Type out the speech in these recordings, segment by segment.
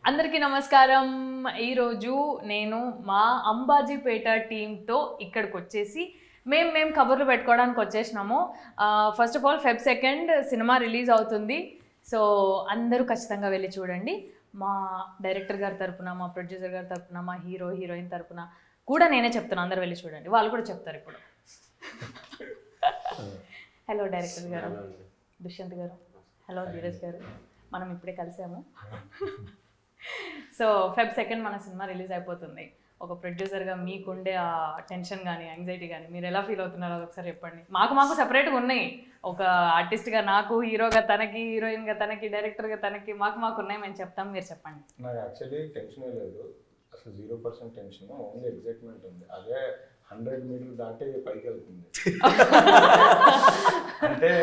అందరికీ నమస్కారం. ఈరోజు నేను మా అంబాజీపేట టీంతో ఇక్కడికి వచ్చేసి మేము కబుర్లు పెట్టుకోవడానికి వచ్చేసినాము. First of all Feb 2 cinema release అవుతుంది. సో అందరూ ఖచ్చితంగా వెళ్ళి చూడండి. మా డైరెక్టర్ గారి తరపున, మా ప్రొడ్యూసర్ గారి తరపున, మా హీరో హీరోయిన్ తరపున కూడా నేనే చెప్తాను, అందరూ వెళ్ళి చూడండి. వాళ్ళు కూడా చెప్తారు ఇప్పుడు. హలో డైరెక్టర్ గారు, దుష్యంత్ గారు. హలో ధీరజ్ గారు. మనం ఇప్పుడే కలిసాము. సో Feb 2 మన సినిమా రిలీజ్ అయిపోతుంది. ఒక ప్రొడ్యూసర్గా మీకుండే ఆ టెన్షన్ కానీ యాంగ్జైటీ కానీ మీరు ఎలా ఫీల్ అవుతున్నారో ఒకసారి చెప్పండి. మాకు సెపరేట్గా ఉన్నాయి. ఒక ఆర్టిస్ట్గా నాకు, హీరోగా తనకి, హీరోయిన్గా తనకి, డైరెక్టర్గా తనకి, మాకు ఉన్నాయి. మేము చెప్తాం, మీరు చెప్పండి. నాకు యాక్చువల్లీ టెన్షన్ లేదు, అసలు 0% టెన్షన్, ఓన్లీ ఎగ్జైట్మెంట్ ఉంది. అదే 100 మీటర్లు దాటి పైకి వెళ్తుంది. అంటే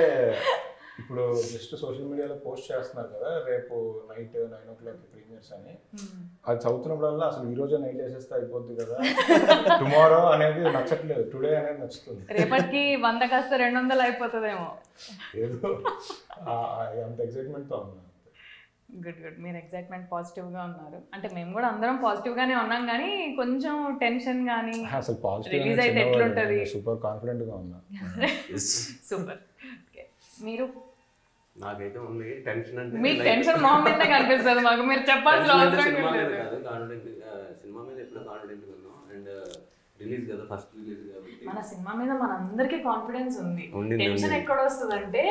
ఇప్పుడు జస్ట్ సోషల్ మీడియాలో పోస్ట్ చేస్తున్నారు కదా, రేపు నైట్ 9 o'clock ప్రీమియర్స్ అని. అది చదువుతున్నప్పుడల్లా అసలు ఈ రోజే నైట్ వేసేస్తే అయిపోద్ది కదా, టుమారో అనేది నచ్చట్లేదు, టుడే అనేది నచ్చుతుంది. రేపటికి 100 కాస్త 200 అయిపోతుందేమో. ఏదో అంత ఎగ్జైట్మెంట్తో ఉన్నా. గుడ్. మీరు ఎగ్జైట్మెంట్ పాజిటివ్గా ఉన్నారు. అంటే మేము కూడా అందరం పాజిటివ్గానే ఉన్నాం, కానీ కొంచెం టెన్షన్ కానీ. అసలు పాజిటివ్ రిలీజ్ అయితే ఎట్లుంటుంది? సూపర్ కాన్ఫిడెంట్గా ఉన్నా. సూపర్. మీరు? నాకైతే ఉంది టెన్షన్. అంటే మీ టెన్షన్ మొహం మీద కనిపిస్తుంది మాకు, మీరు చెప్పాల్సిన అవసరం సినిమా మీద లేదు. కాదు, కాన్ఫిడెంట్. సినిమా మీద ఎప్పుడో కాన్ఫిడెంట్గా ఉన్నాం. అండ్ రిలీజ్ కదా, ఫస్ట్ రిలీజ్ కాబట్టి మన సినిమా మీద మనందరికీ కాన్ఫిడెన్స్ ఉంది. ఉండింది. టెన్షన్ ఎక్కడ వస్తుందంటే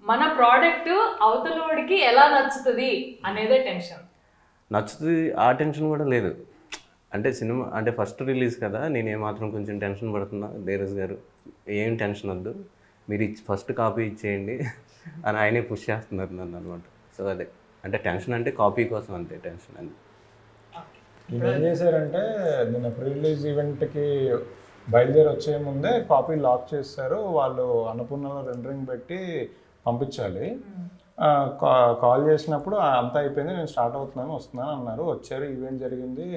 మన ప్రోడక్ట్ అవతలోడికి ఎలా నచ్చుతుంది అనేదే టెన్షన్. నచ్చుతుంది, ఆ టెన్షన్ కూడా లేదు. అంటే సినిమా అంటే ఫస్ట్ రిలీజ్ కదా, నేను ఏమాత్రం కొంచెం టెన్షన్ పడుతున్నా. ధీరజ్ గారు ఏం టెన్షన్ వద్దు, మీరు ఫస్ట్ కాపీ ఇచ్చేయండి అని ఆయనే పుష్ చేస్తున్నారు నన్ను అనమాట. సో అదే అంటే టెన్షన్, అంటే కాపీ కోసం అంతే టెన్షన్ అని. వీళ్ళు ఏం చేశారంటే నిన్న ప్రీ రిలీజ్ ఈవెంట్కి బయలుదేరి వచ్చే ముందే కాపీ లాక్ చేస్తారు. వాళ్ళు అన్నపూర్ణలో రెండరింగ్ పెట్టి పంపించాలి. కాల్ చేసినప్పుడు అంతా అయిపోయింది, నేను స్టార్ట్ వస్తున్నాను అన్నారు. వచ్చారు, ఈవెంట్ జరిగింది,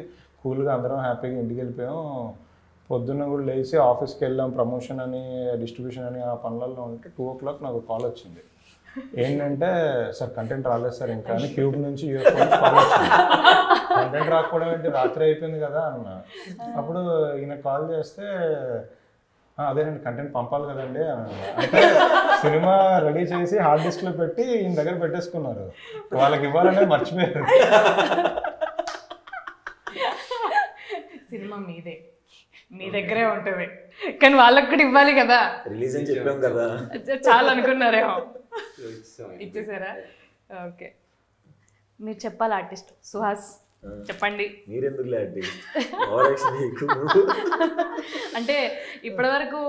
కూల్గా అందరం హ్యాపీగా ఇంటికి వెళ్ళిపోయాం. పొద్దున్న కూడా లేచి ఆఫీస్కి వెళ్ళాం, ప్రమోషన్ అని, డిస్ట్రిబ్యూషన్ అని, ఆ పనులలో ఉంటే 2 o'clock నాకు కాల్ వచ్చింది. ఏంటంటే సార్ కంటెంట్ రాలేదు సార్ ఇంకా అని, క్యూబ్ నుంచి యూఎస్ కాల్ వచ్చింది. కంటెంట్ రాకపోవడం ఏంటి, రాత్రి అయిపోయింది కదా అన్న. అప్పుడు ఈయన కాల్ చేస్తే అదేనండి కంటెంట్ పంపాలి కదండి అని. అంటే సినిమా రెడీ చేసి హార్డ్ డిస్క్లో పెట్టి ఈయన దగ్గర పెట్టేసుకున్నారు, వాళ్ళకి ఇవ్వాలనే మర్చిపోయారు. సినిమా మీదే, మీ దగ్గరే ఉంటుంది, కానీ వాళ్ళకి కూడా ఇవ్వాలి కదా. రిలీజ్ అని చెప్పాం కదా, చాలా అనుకున్నారేమో, ఇచ్చేసారా? ఓకే, మీరు చెప్పాలి. ఆర్టిస్ట్ సుహాస్ చెప్పండి. మీరెందుకు అంటే ఇప్పటి వరకు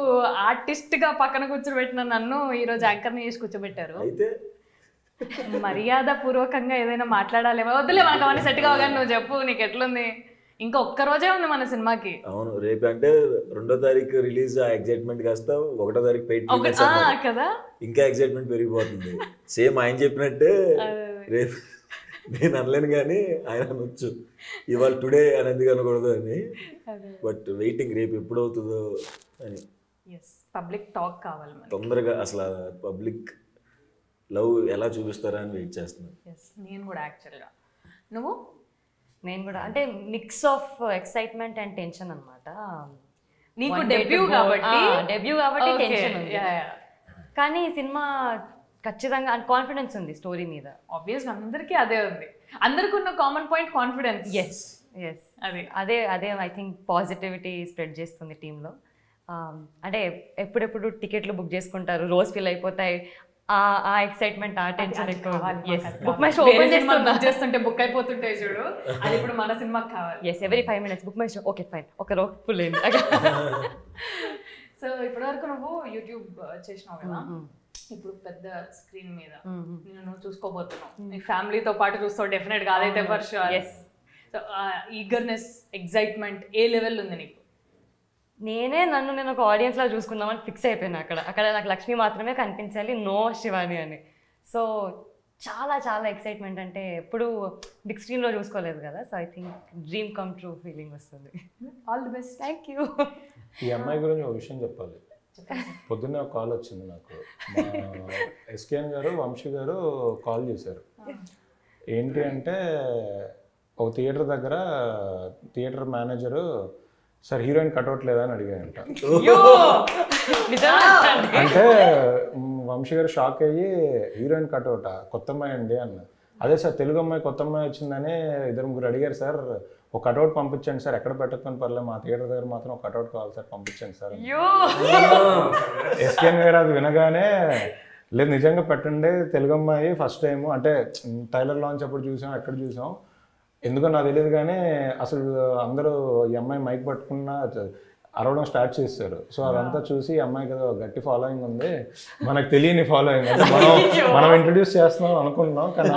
ఆర్టిస్ట్ గా పక్కన కూర్చోబెట్టిన నన్ను ఈరోజు యాంకర్ని చేసి కూర్చోబెట్టారు. అయితే మర్యాద పూర్వకంగా ఏదైనా మాట్లాడాలి. వద్దులే, మనకు అవన్నీ సెట్ కావగానే నువ్వు చెప్పు, నీకు ఎట్లుంది? ఇంకా ఒక్క రోజే ఉంది మన సినిమాకి. అవును, రేపు అంటే 2వ తారీఖు రిలీజ్. ఆ ఎగ్జైట్మెంట్ కాస్త 1వ తారీఖు పెయిట్ కదా, ఇంకా ఎగ్జైట్మెంట్ పెరిగిపోతుంది. సేమ్ ఆయన చెప్పినట్టే రేపు నేను అనలేను కానీ ఆయన అనొచ్చు, ఇవాళ టుడే అని ఎందుకు అనకూడదు అని. బట్ వెయిటింగ్, రేపు ఎప్పుడు అవుతుందో అని. పబ్లిక్ టాక్ కావాలి తొందరగా. అసలు పబ్లిక్ లవ్ ఎలా చూపిస్తారా అని వెయిట్ చేస్తున్నాను. నేను కూడా యాక్చువల్గా. నేను కూడా అంటే mix of excitement and tension అనమాట. నీకు డెబ్యూ కాబట్టి టెన్షన్ ఉంది, కానీ సినిమా ఖచ్చితంగా కాన్ఫిడెన్స్ ఉంది స్టోరీ మీద. ఆబ్వియస్గా అందరికీ అదే ఉంది, అందరికి ఉన్న కామన్ పాయింట్ కాన్ఫిడెన్స్. ఎస్ అదే ఐ థింక్ పాజిటివిటీ స్ప్రెడ్ చేస్తుంది టీంలో. అంటే ఎప్పుడెప్పుడు టికెట్లు బుక్ చేసుకుంటారు, రోజు ఫిల్ అయిపోతాయి, ఆ ఎక్సైట్మెంట్, ఆ టెన్షన్ ఎక్కువ. బుక్ మై షో ఓపెన్ చేస్తుంటే బుక్ అయిపోతుంటాయి చూడు, అది ఇప్పుడు మన సినిమాకి కావాలి. every 5 minutes book my show. Okay fine, ఒక రోజు ఫుల్ అయింది. సో ఇప్పటివరకు నువ్వు యూట్యూబ్ చేసినావు కదా, ఇప్పుడు పెద్ద స్క్రీన్ మీద నువ్వు చూసుకోబోతున్నావు. నీ ఫ్యామిలీతో పాటు చూస్తావు డెఫినెట్ గా, అదైతే for sure. So eagerness, excitement A level ఉంది నీకు? నేను ఒక ఆడియన్స్ లా చూసుకుందామని ఫిక్స్ అయిపోయినా. అక్కడ నాకు లక్ష్మి మాత్రమే కనిపించాలి, నో శివాని అని. సో చాలా చాలా ఎక్సైట్మెంట్. అంటే ఎప్పుడు బిగ్ స్క్రీన్లో చూసుకోలేదు కదా, so I think dream come true feeling వస్తుంది. All the best. Thank you. ఈ అమ్మాయి గురించి ఒక విషయం చెప్పాలి. పొద్దున్నే ఒక కాల్ వచ్చింది నాకు. మా ఎస్కేఎన్ గారు, వంశీ గారు కాల్ చేశారు. ఏంటి అంటే ఒక థియేటర్ దగ్గర theatre manager sir heroine cutout లేదా అని అడిగాడంట. అంటే వంశీ గారు షాక్ అయ్యి హీరోయిన్ కట్అవుటా, కొత్త అమ్మాయి అండి అన్న. అదే సార్ తెలుగు అమ్మాయి కొత్త అమ్మాయి వచ్చిందని 2-3 అడిగారు సార్, ఒక కట్అవుట్ పంపించండి సార్, ఎక్కడ పెట్టకపోయిన పర్లేదు మా థియేటర్ దగ్గర మాత్రం ఒక కట్అవుట్ కావాలి సార్ పంపించండి సార్. ఎస్కేఎన్ గారు అది వినగానే లేదు నిజంగా పెట్టండి, తెలుగు అమ్మాయి ఫస్ట్ టైం అంటే టైలర్ లాంచ్ అప్పుడు చూసాం, ఎక్కడ చూసాం ఎందుకో నాకు తెలియదు కానీ అసలు అందరూ ఈ అమ్మాయి మైక్ పట్టుకున్న అరవడం స్టార్ట్ చేస్తారు. సో అదంతా చూసి ఈ అమ్మాయికి ఏదో గట్టి ఫాలోయింగ్ ఉంది, మనకు తెలియని ఫాలోయింగ్ అంటే మనం ఇంట్రడ్యూస్ చేస్తున్నాం అనుకుంటున్నాం కానీ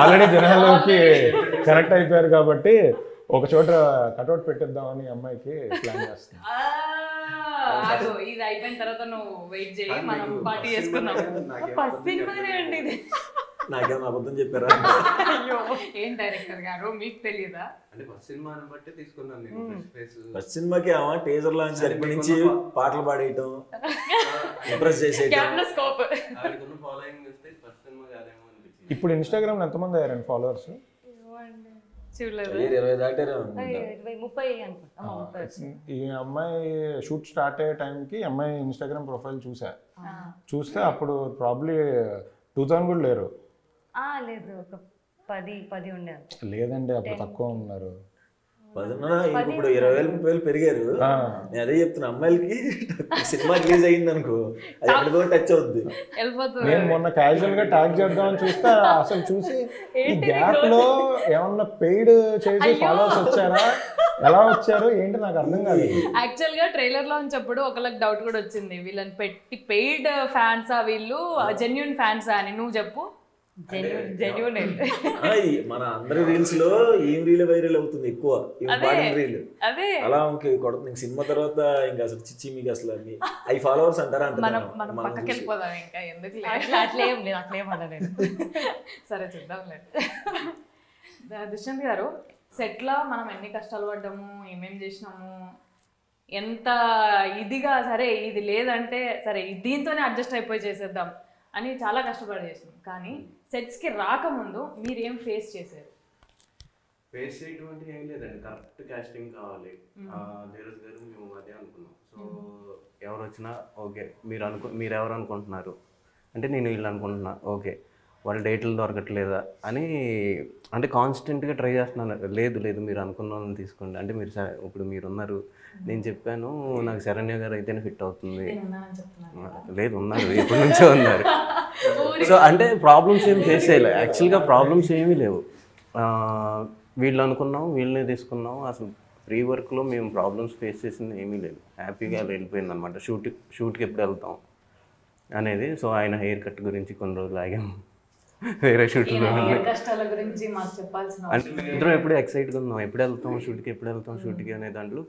ఆల్రెడీ జనాల్లోకి కనెక్ట్ అయిపోయారు కాబట్టి ఒక చోట కట్అవుట్ పెట్టిద్దామని అమ్మాయికి ప్లాన్ చేస్తున్నాం. ఇది అయిపోయిన తర్వాత నువ్వు వెయిట్ చేయి, మనం పార్టీ చేసుకుందాం. నాకేమో అబద్ధం చెప్పారా? ఏం డైరెక్టర్ గారు మీకు తెలియదా? అంటే ఫస్ట్ సినిమాని బట్టి తీసుకున్నాను నేను. ఫస్ట్ సినిమాకి టీజర్ లాంచ్ దగ్గర నుంచి పాటలు పాడేయటం, ఇంప్రెస్ చేసేయటం. ఫాలోయింగ్ చూస్తే ఫస్ట్ సినిమా కాదేమో అనిపించింది. ఇప్పుడు ఇన్స్టాగ్రామ్ ఎంతమంది అయ్యారండి ఫాలోవర్స్? చూడలేదు. 20 దాటారు. 30 ఈ అమ్మాయి షూట్ స్టార్ట్ అయ్యే టైంకి అమ్మాయి ఇన్స్టాగ్రామ్ ప్రొఫైల్ చూస్తే అప్పుడు ప్రాబ్లీ 2000 కూడా లేరు. లేదు, ఒక 10 ఉండే. లేదండి అప్పుడు తక్కువ ఉన్నారు. 10 ఇప్పుడు 20,000-30,000 పెరిగారు. నేను అదే చెప్తున్నా, అమ్మాయిలకి సినిమా రిలీజ్ అయ్యింది అనుకో అది ఎక్కడికో టచ్ అవుద్ది. నేను మొన్న క్యాజువల్ గా ట్యాగ్ చేద్దామని చూస్తే అసలు చూసి ఈ గ్యాప్ లో ఏమన్నా పెయిడ్ చేసి ఫాలోవర్స్ వచ్చారా, ఎలా వచ్చారు ఏంటి నాకు అర్థం కాలేదు. యాక్చువల్ గా ట్రైలర్ లాంచ్ అప్పుడు ఒకళ్ళకి డౌట్ కూడా వచ్చింది, వీళ్ళని పెట్టి పెయిడ్ ఫ్యాన్సా వీళ్ళు జెన్యూన్ ఫ్యాన్సా అని. నువ్వు చెప్పు. జెన్యూన్ మన అందరి రీల్స్ లో ఏం రీల్ వైరల్ అవుతుంది ఎక్కువ, రీల్ అలా కొడుతుంది. సినిమా తర్వాత ఇంకా అసలు చిచ్చి మీకు అసలు అవి ఫాలోవర్స్ అంటారా అంటే సరే చూద్దాంలే. దుష్యంత్ గారు, సెట్లో మనం ఎన్ని కష్టాలు పడ్డాము, ఏమేమి చేసినాము, ఎంత ఇదిగా సరే ఇది లేదంటే సరే దీంతోనే అడ్జస్ట్ అయిపోయి చేసేద్దాం అని చాలా కష్టపడి చేసినాం. కానీ సెట్స్కి రాకముందు మీరు ఏం ఫేస్ చేశారు? ఫేస్ చేయటువంటి ఏం లేదండి, కరెక్ట్ కాస్టింగ్ కావాలి. ధీరజ్ గారు మేము అదే అనుకున్నాం. సో ఎవరు వచ్చినా ఓకే, మీరు ఎవరు అనుకుంటున్నారు అంటే నేను వీళ్ళు అనుకుంటున్నా, ఓకే వాళ్ళ డేట్లు దొరకట్లేదా అని అంటే కాన్స్టెంట్గా ట్రై చేస్తున్నాను. లేదు మీరు అనుకున్న వాళ్ళని తీసుకోండి అంటే మీరు ఇప్పుడు మీరు ఉన్నారు, నేను చెప్పాను నాకు శరణ్య గారు అయితేనే ఫిట్ అవుతుంది. లేదు ఉన్నారు, ఎప్పటి నుంచో ఉన్నారు. సో అంటే ప్రాబ్లమ్స్ ఏమి ఫేస్ చేయలేదు, యాక్చువల్గా ప్రాబ్లమ్స్ ఏమీ లేవు. వీళ్ళు అనుకున్నాం వీళ్ళనే తీసుకున్నాం. అసలు ప్రీ వర్క్లో మేము ప్రాబ్లమ్స్ ఫేస్ చేసింది ఏమీ లేదు, హ్యాపీగా వెళ్ళిపోయింది అనమాట. షూట్కి ఎప్పుడు వెళ్తాం అనేది. సో ఆయన హెయిర్ కట్ గురించి కొన్ని రోజులు ఆగాము, వేరే షూట్లో అంటే మేము ఇద్దరం ఎప్పుడు ఎక్సైట్గా ఉన్నాం, ఎప్పుడు వెళ్తాం షూట్కి అనే దాంట్లో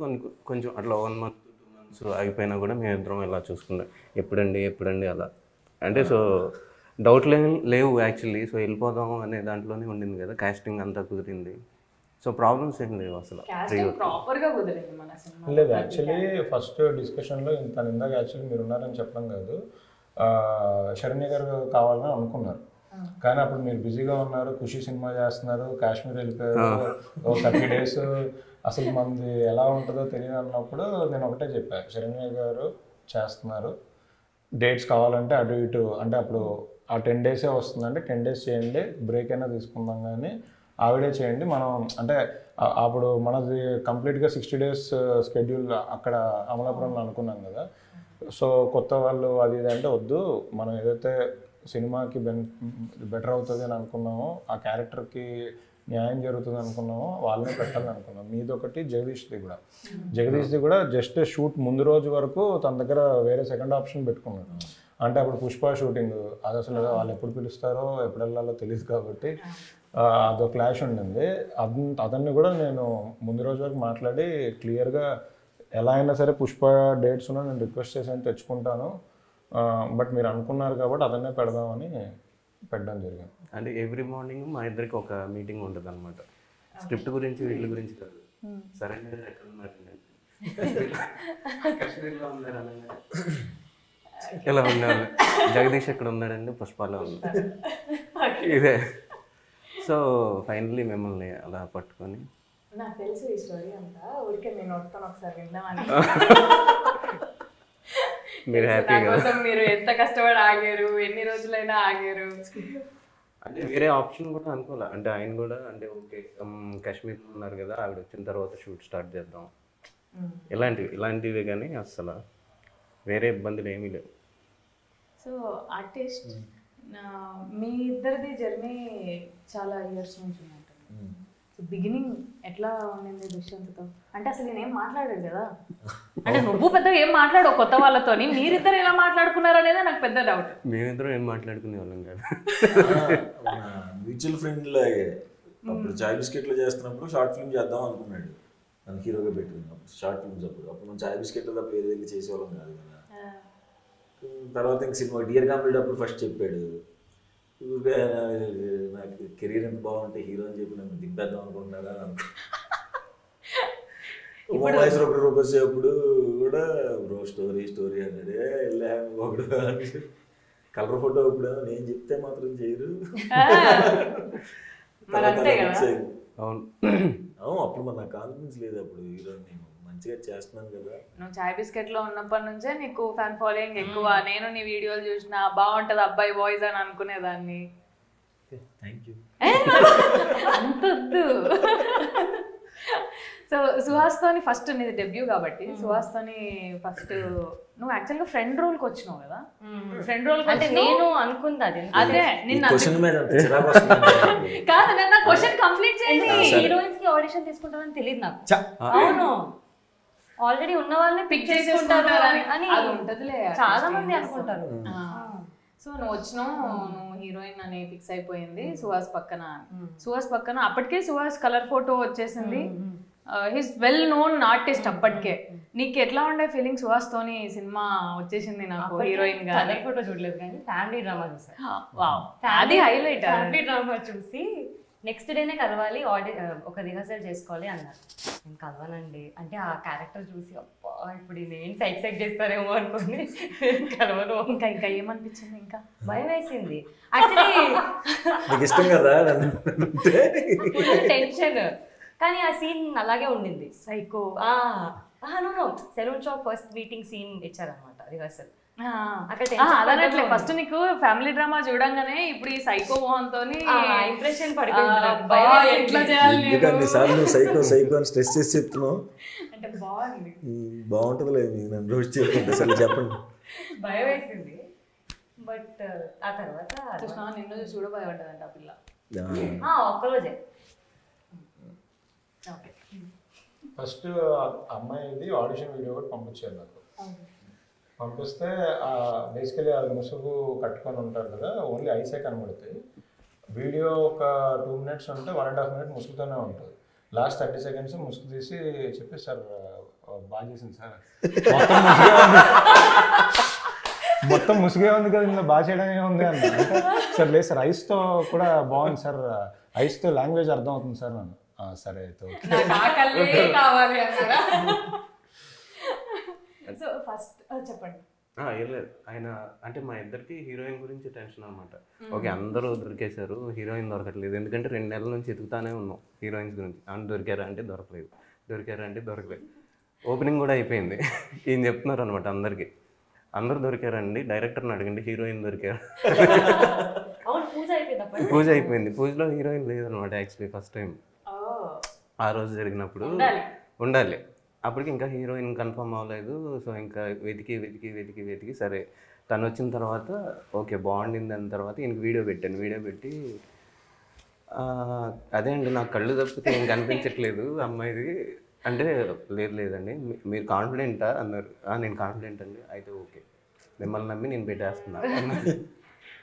కొంచెం అట్లా 1 month 2 months ఆగిపోయినా కూడా మేము ఇద్దరం ఇలా చూసుకుంటాం, ఎప్పుడండి అలా అంటే. సో డౌట్లు లేవు యాక్చువల్లీ. సో వెళ్ళిపోదాం అనే దాంట్లోనే ఉండింది కదా, కాస్టింగ్ అంతా కుదిరింది. సో ప్రాబ్లమ్స్ ఏం లేవు అసలు. లేదు యాక్చువల్లీ ఫస్ట్ డిస్కషన్లో ఇందాక యాక్చువల్లీ మీరు ఉన్నారని చెప్పడం కాదు, శరణ్య గారు కావాలని అనుకున్నారు కానీ అప్పుడు మీరు బిజీగా ఉన్నారు, ఖుషి సినిమా చేస్తున్నారు, కాశ్మీర్ వెళ్ళిపోయారు, 30 days అసలు మంది ఎలా ఉంటుందో తెలియదు అన్నప్పుడు నేను ఒకటే చెప్పాను, శరణ్య గారు చేస్తున్నారు, డేట్స్ కావాలంటే అటు ఇటు అంటే అప్పుడు ఆ 10 days వస్తుందంటే 10 days చేయండి, బ్రేక్ అయినా తీసుకుందాం కానీ ఆవిడే చేయండి. మనం అంటే అప్పుడు మనది కంప్లీట్గా 60 days షెడ్యూల్ అక్కడ అమలాపురంలో అనుకున్నాం కదా. సో కొత్త వాళ్ళు అది ఇది అంటే వద్దు, మనం ఏదైతే సినిమాకి బెటర్ అవుతుంది అని అనుకున్నామో, ఆ క్యారెక్టర్కి న్యాయం జరుగుతుంది అనుకున్నామో వాళ్ళని పెట్టాలని అనుకున్నాం. మీదొకటి జగదీష్ది కూడా జస్ట్ షూట్ ముందు రోజు వరకు తన దగ్గర వేరే సెకండ్ ఆప్షన్ పెట్టుకున్నాడు. అంటే అప్పుడు పుష్ప షూటింగ్ అది అసలు వాళ్ళు ఎప్పుడు పిలుస్తారో ఎప్పుడు వెళ్ళాలో తెలియదు కాబట్టి అదో క్లాష్ ఉండింది. అతన్ని కూడా నేను ముందు రోజు వరకు మాట్లాడి క్లియర్గా ఎలా అయినా సరే పుష్ప డేట్స్ ఉన్నా నేను రిక్వెస్ట్ చేసి తెచ్చుకుంటాను, బట్ మీరు అనుకున్నారు కాబట్టి అదన్నే పెడదామని పెట్టడం జరిగింది. అంటే ఎవ్రీ మార్నింగ్ మా ఇద్దరికి ఒక మీటింగ్ ఉంటుంది అనమాట, స్క్రిప్ట్ గురించి వీళ్ళ గురించి కాదు. సరే ఎక్కడ ఉన్నారండి, కాశ్మీర్లో ఉన్నారు అనగా ఎలా ఉన్నారు, జగదీష్ ఎక్కడ ఉన్నాడండి, పుష్పలో ఉన్నారు, ఇదే. సో ఫైనల్లీ మిమ్మల్ని అలా పట్టుకొని నాకు తెలుసు ఈ స్టోరీ అంతా, ఊరికే నేను వస్తాను ఒకసారి విందామని. మీరు హ్యాపీగా కోసం మీరు ఎంత కష్టపడి ఆగారు, ఎన్ని రోజులైనా ఆగారు. అంటే వేరే ఆప్షన్ కూడా అనుకోలే. అంటే ఆయన కూడా అంటే ఓకే కాశ్మీర్ ఉన్నారు కదా, ఆవిడ వచ్చిన తర్వాత షూట్ స్టార్ట్ చేద్దాం ఇలాంటివే కానీ అసలు వేరే ఇబ్బందులు ఏమీ లేవు. సో ఆర్టిస్ట్ మీ ఇద్దరిది జర్నీ చాలా ఇయర్స్ నుంచి ఉన్నట్టుంది. సో బిగినింగ్ ఎట్లా ఉండింది దుష్యంత్తో? అంటే అసలు నేనేం మాట్లాడాడు కదా, అంటే నువ్వు పెద్దగా ఏం మాట్లాడవు కొత్త వాళ్ళతోని, మీరిద్దరు ఎలా మాట్లాడుకున్నారు అనేది నాకు పెద్ద డౌట్. మేమిద్దరం ఏం మాట్లాడుకునే వాళ్ళం కాదు, మ్యూచువల్ ఫ్రెండ్ లాగే. అప్పుడు చాయ్ బిస్కెట్లో చేస్తున్నప్పుడు షార్ట్ ఫిల్మ్ చేద్దాం అనుకున్నాడు, నన్ను హీరోగా పెట్టుకున్నప్పుడు షార్ట్ ఫిల్మ్స్. అప్పుడు మనం చాయ్ బిస్కెట్లో తప్ప వేరే వెళ్ళి చేసేవాళ్ళం కాదు కదా. తర్వాత ఇంక సినిమా డియర్ కంప్లీట్ అప్పుడు ఫస్ట్ చెప్పాడు, నాకు కెరీర్ ఎంత బాగుంటే హీరో అని చెప్పి నన్ను దింపేద్దాం అనుకుంటున్నారా రూపాయలు వచ్చేటప్పుడు కూడా బ్రో స్టోరీ అన్నాడే వెళ్ళాము ఒకడు కలర్ ఫోటో ఇప్పుడు నేను చెప్తే మాత్రం చేయరు. అవును అప్పుడు మన నాకు కాన్ఫిడెన్స్ లేదు, అప్పుడు హీరో నేను మంచిగా చేస్తున్నాను కదా. నువ్వు చాయ్ బిస్కెట్ లో ఉన్నప్పటి నుంచే నీకు ఫ్యాన్ ఫాలోయింగ్ ఎక్కువ. నేను నీ వీడియోలు చూసిన బాగుంటది అబ్బాయి వాయిస్ అని అనుకునేదాన్ని. Thank you. అంతొద్దు. సో సుహాస్తోని ఫస్ట్ నీది డెబ్యూ కాబట్టి సుహాస్తోని ఫస్ట్ నువ్వు యాక్చువల్గా ఫ్రెండ్ రోల్కి వచ్చినావు కదా. ఫ్రెండ్ రోల్ అంటే నేను అనుకుంది అది. అదే నిన్న కాదు నేను నా క్వశ్చన్ కంప్లీట్ చేయండి. హీరోయిన్స్ కి ఆడిషన్ తీసుకుంటామని తెలియదు నాకు. అవును ఆల్రెడీ ఉన్న వాళ్ళని పిక్ చేసుకుంటారు అని చాలా మంది అనుకుంటారు. సో నువ్వు వచ్చినావు, నువ్వు హీరోయిన్ అని ఫిక్స్ అయిపోయింది సుహాస్ పక్కన. సుహాస్ పక్కన అప్పటికే సుహాస్ కలర్ ఫోటో వచ్చేసింది. హీస్ వెల్ నోన్ ఆర్టిస్ట్ అప్పటికే. నీకు ఎట్లా ఉండే ఫీలింగ్ సుహాస్ తోని సినిమా వచ్చేసింది నాకు హీరోయిన్ గా? కలర్ ఫోటో చూడలేదు కానీ ఫ్యామిలీ డ్రామా చూసాను. అది హైలైట్. ఫ్యామిలీ డ్రామా చూసి నెక్స్ట్ డేనే కలవాలి, ఒక రిహర్సల్ చేసుకోవాలి అన్నారు. నేను కలవనండి అంటే ఆ క్యారెక్టర్ చూసి అబ్బా ఇప్పుడు నేను సైక్ చేస్తారేమో అనుకుని కలవను. ఇంకా ఇంకా ఏమనిపించింది? ఇంకా భయం వేసింది యాక్చువల్లీ. ఇష్టం కదా టెన్షన్. కానీ ఆ సీన్ అలాగే ఉండింది. Psycho salon shop first meeting scene ఇచ్చారనమాట రిహర్సల్. అదనట్లే ఫస్ట్ నీకు ఫ్యామిలీ డ్రామా చూడంగానే ఇప్పుడు ఈ సైకో మోహన్ తోని ఇంప్రెషన్ సైకో అని స్ట్రెస్ చేసి చెప్తున్నావు అంటే బాగుంది. బాగుంటుంది నన్ను రోజు చెప్తుంటే అసలు చెప్పండి. భయం వేసింది. బట్ ఆ తర్వాత నిన్ను చూడ భయపడ్డదంట ఆ పిల్ల ఒక్కరోజే. ఫస్ట్ అమ్మాయిది ఆడిషన్ వీడియో కూడా పంపించారు నాకు. పంపిస్తే బేసికలీ అది ముసుగు కట్టుకొని ఉంటారు కదా, ఓన్లీ ఐసే కనబడుతాయి. వీడియో ఒక 2 minutes ఉంటే 1.5 minutes ముసుగుతోనే ఉంటుంది. లాస్ట్ 30 seconds ముసుగు తీసి చెప్పి సార్ బాగా చేసింది సార్, మొత్తం ముసుగే ఉంది కదా ఇందులో బాగా చేయడం ఏముంది అన్న. సార్ లేదు సార్ ఐస్తో కూడా బాగుంది సార్, ఐస్తో లాంగ్వేజ్ అర్థం అవుతుంది సార్. నన్ను సరే అయితే కావాలి అన్నారా? సో ఫస్ట్ చెప్పండి. ఏం లేదు, ఆయన అంటే మా ఇద్దరికి హీరోయిన్ గురించి టెన్షన్ అనమాట. ఓకే అందరూ దొరికేశారు, హీరోయిన్ దొరకట్లేదు. ఎందుకంటే 2 నెలల నుంచి ఎదుగుతానే ఉన్నాం హీరోయిన్స్ గురించి. దొరికారా అంటే దొరకలేదు, దొరికారా అంటే దొరకలేదు. ఓపెనింగ్ కూడా అయిపోయింది. ఈయన చెప్తున్నారు అనమాట అందరికి, అందరూ దొరికారండి, డైరెక్టర్ని అడగండి హీరోయిన్ దొరికారు. పూజ అయిపోయింది, పూజలో హీరోయిన్ లేదనమాట యాక్చువల్లీ ఫస్ట్ టైం. ఆ రోజు జరిగినప్పుడు ఉండాలి, అప్పటికి ఇంకా హీరోయిన్ కన్ఫర్మ్ అవ్వలేదు. సో ఇంకా వెతికి సరే తను వచ్చిన తర్వాత ఓకే బాగుండింది అన్న తర్వాత ఇంక వీడియో పెట్టి అదే అండి నాకు కళ్ళు తప్పితే ఏం కనిపించట్లేదు అమ్మాయిది అంటే లేదండి మీరు కాన్ఫిడెంటా అన్నారు. నేను కాన్ఫిడెంట్ అండి, అయితే ఓకే మిమ్మల్ని నమ్మి నేను పెట్టేస్తున్నాను.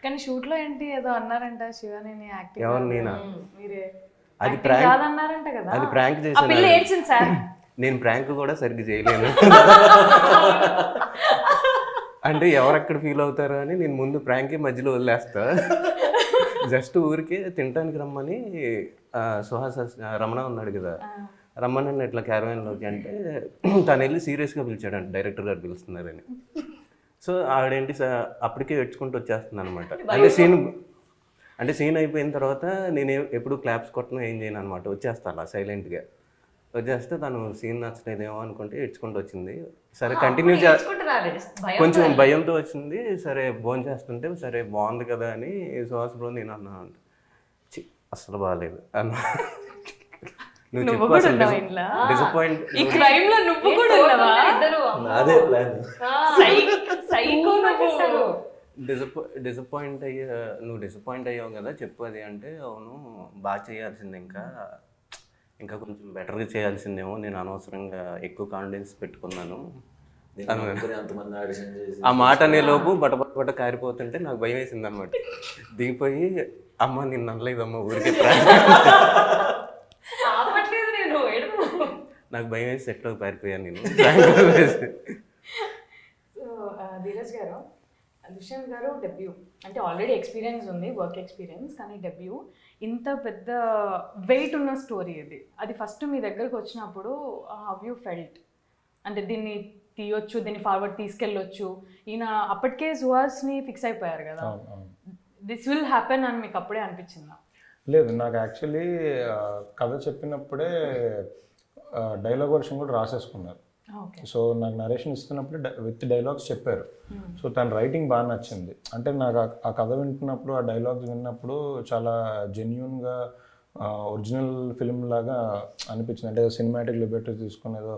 కానీ షూట్లో ఏంటి ఏదో అన్నారంట శివాని యాక్టింగ్. ఎవరు నేనా? మీరే అది ప్రాంక్ అన్నారంట కదా. అది ప్రాంక్ చేశాను సార్. నేను ప్రాంక్ కూడా సరిగ్గా చేయలేను. అంటే ఎవరెక్కడ ఫీల్ అవుతారో అని నేను ముందు ప్రాంకే మధ్యలో వదిలేస్తా. జస్ట్ ఊరికే తినడానికి రమ్మని సుహాస్ రమణ ఉన్నాడు కదా, రమ్మని ఇట్లా క్యారవాన్లోకి అంటే తను వెళ్ళి సీరియస్గా పిలిచాడంట, డైరెక్టర్ గారు పిలుస్తున్నారని. సో ఆవిడేంటి అప్పటికే ఏడ్చుకుంటూ వచ్చేస్తుంది అనమాట. అంటే అంటే సీన్ అయిపోయిన తర్వాత నేను ఎప్పుడు క్లాప్స్ కొట్టను ఏం చేయను అనమాట, వచ్చేస్తాను అలా సైలెంట్గా వచ్చేస్తే తను సీన్ నచ్చలేదేమో అనుకుంటే ఏడ్చుకుంటూ వచ్చింది. సరే కంటిన్యూ కొంచెం భయంతో వచ్చింది. సరే భోజనం చేస్తుంటే సరే బాగుంది కదా అని సుహాస్ బ్రో నేను అన్నా అంట, అసలు బాగాలేదు అన్న. నువ్వు చెప్పు అసలు డిసప్పాయింట్ అదే ప్లాన్. డిసప్పాయింట్ అయ్యా, నువ్వు డిసప్పాయింట్ అయ్యావు కదా చెప్పు అది అంటే, అవును బాగా చేయాల్సింది, ఇంకా కొంచెం బెటర్గా చేయాల్సిందేమో, నేను అనవసరంగా ఎక్కువ కాన్ఫిడెన్స్ పెట్టుకున్నాను. ఆ మాట అనే లోపు బట్ట కారిపోతుంటే నాకు భయం వేసింది అనమాట. దిగిపోయి అమ్మ నిన్ను అనలేదమ్మా ఊరికే నాకు భయం వేసి సెట్లోకి పారిపోయాను నేను. ధీరజ్ గారు, దుష్యంత్ గారు డెబ్యూ అంటే ఆల్రెడీ ఎక్స్పీరియన్స్ ఉంది, వర్క్ ఎక్స్పీరియన్స్, కానీ డెబ్యూ ఇంత పెద్ద వెయిట్ ఉన్న స్టోరీ ఇది. అది ఫస్ట్ మీ దగ్గరకు వచ్చినప్పుడు హౌ యూ ఫెల్ట్? అంటే దీన్ని తీయొచ్చు, దీన్ని ఫార్వర్డ్ తీసుకెళ్ళొచ్చు, ఈయన అప్పటికే సుహాస్ని ఫిక్స్ అయిపోయారు కదా, దిస్ విల్ హ్యాపెన్ అని మీకు అప్పుడే అనిపించిందా? లేదు, నాకు యాక్చువల్లీ కథ చెప్పినప్పుడే డైలాగ్ వర్షన్ కూడా రాసేసుకున్నారు. సో నాకు నరేషన్ ఇస్తున్నప్పుడు విత్ డైలాగ్స్ చెప్పారు. సో తన రైటింగ్ బాగా నచ్చింది. అంటే నాకు ఆ కథ వింటున్నప్పుడు, ఆ డైలాగ్స్ విన్నప్పుడు చాలా జెన్యున్గా ఒరిజినల్ ఫిల్మ్ లాగా అనిపించింది. అంటే సినిమాటిక్ లిబర్టీ తీసుకునేదో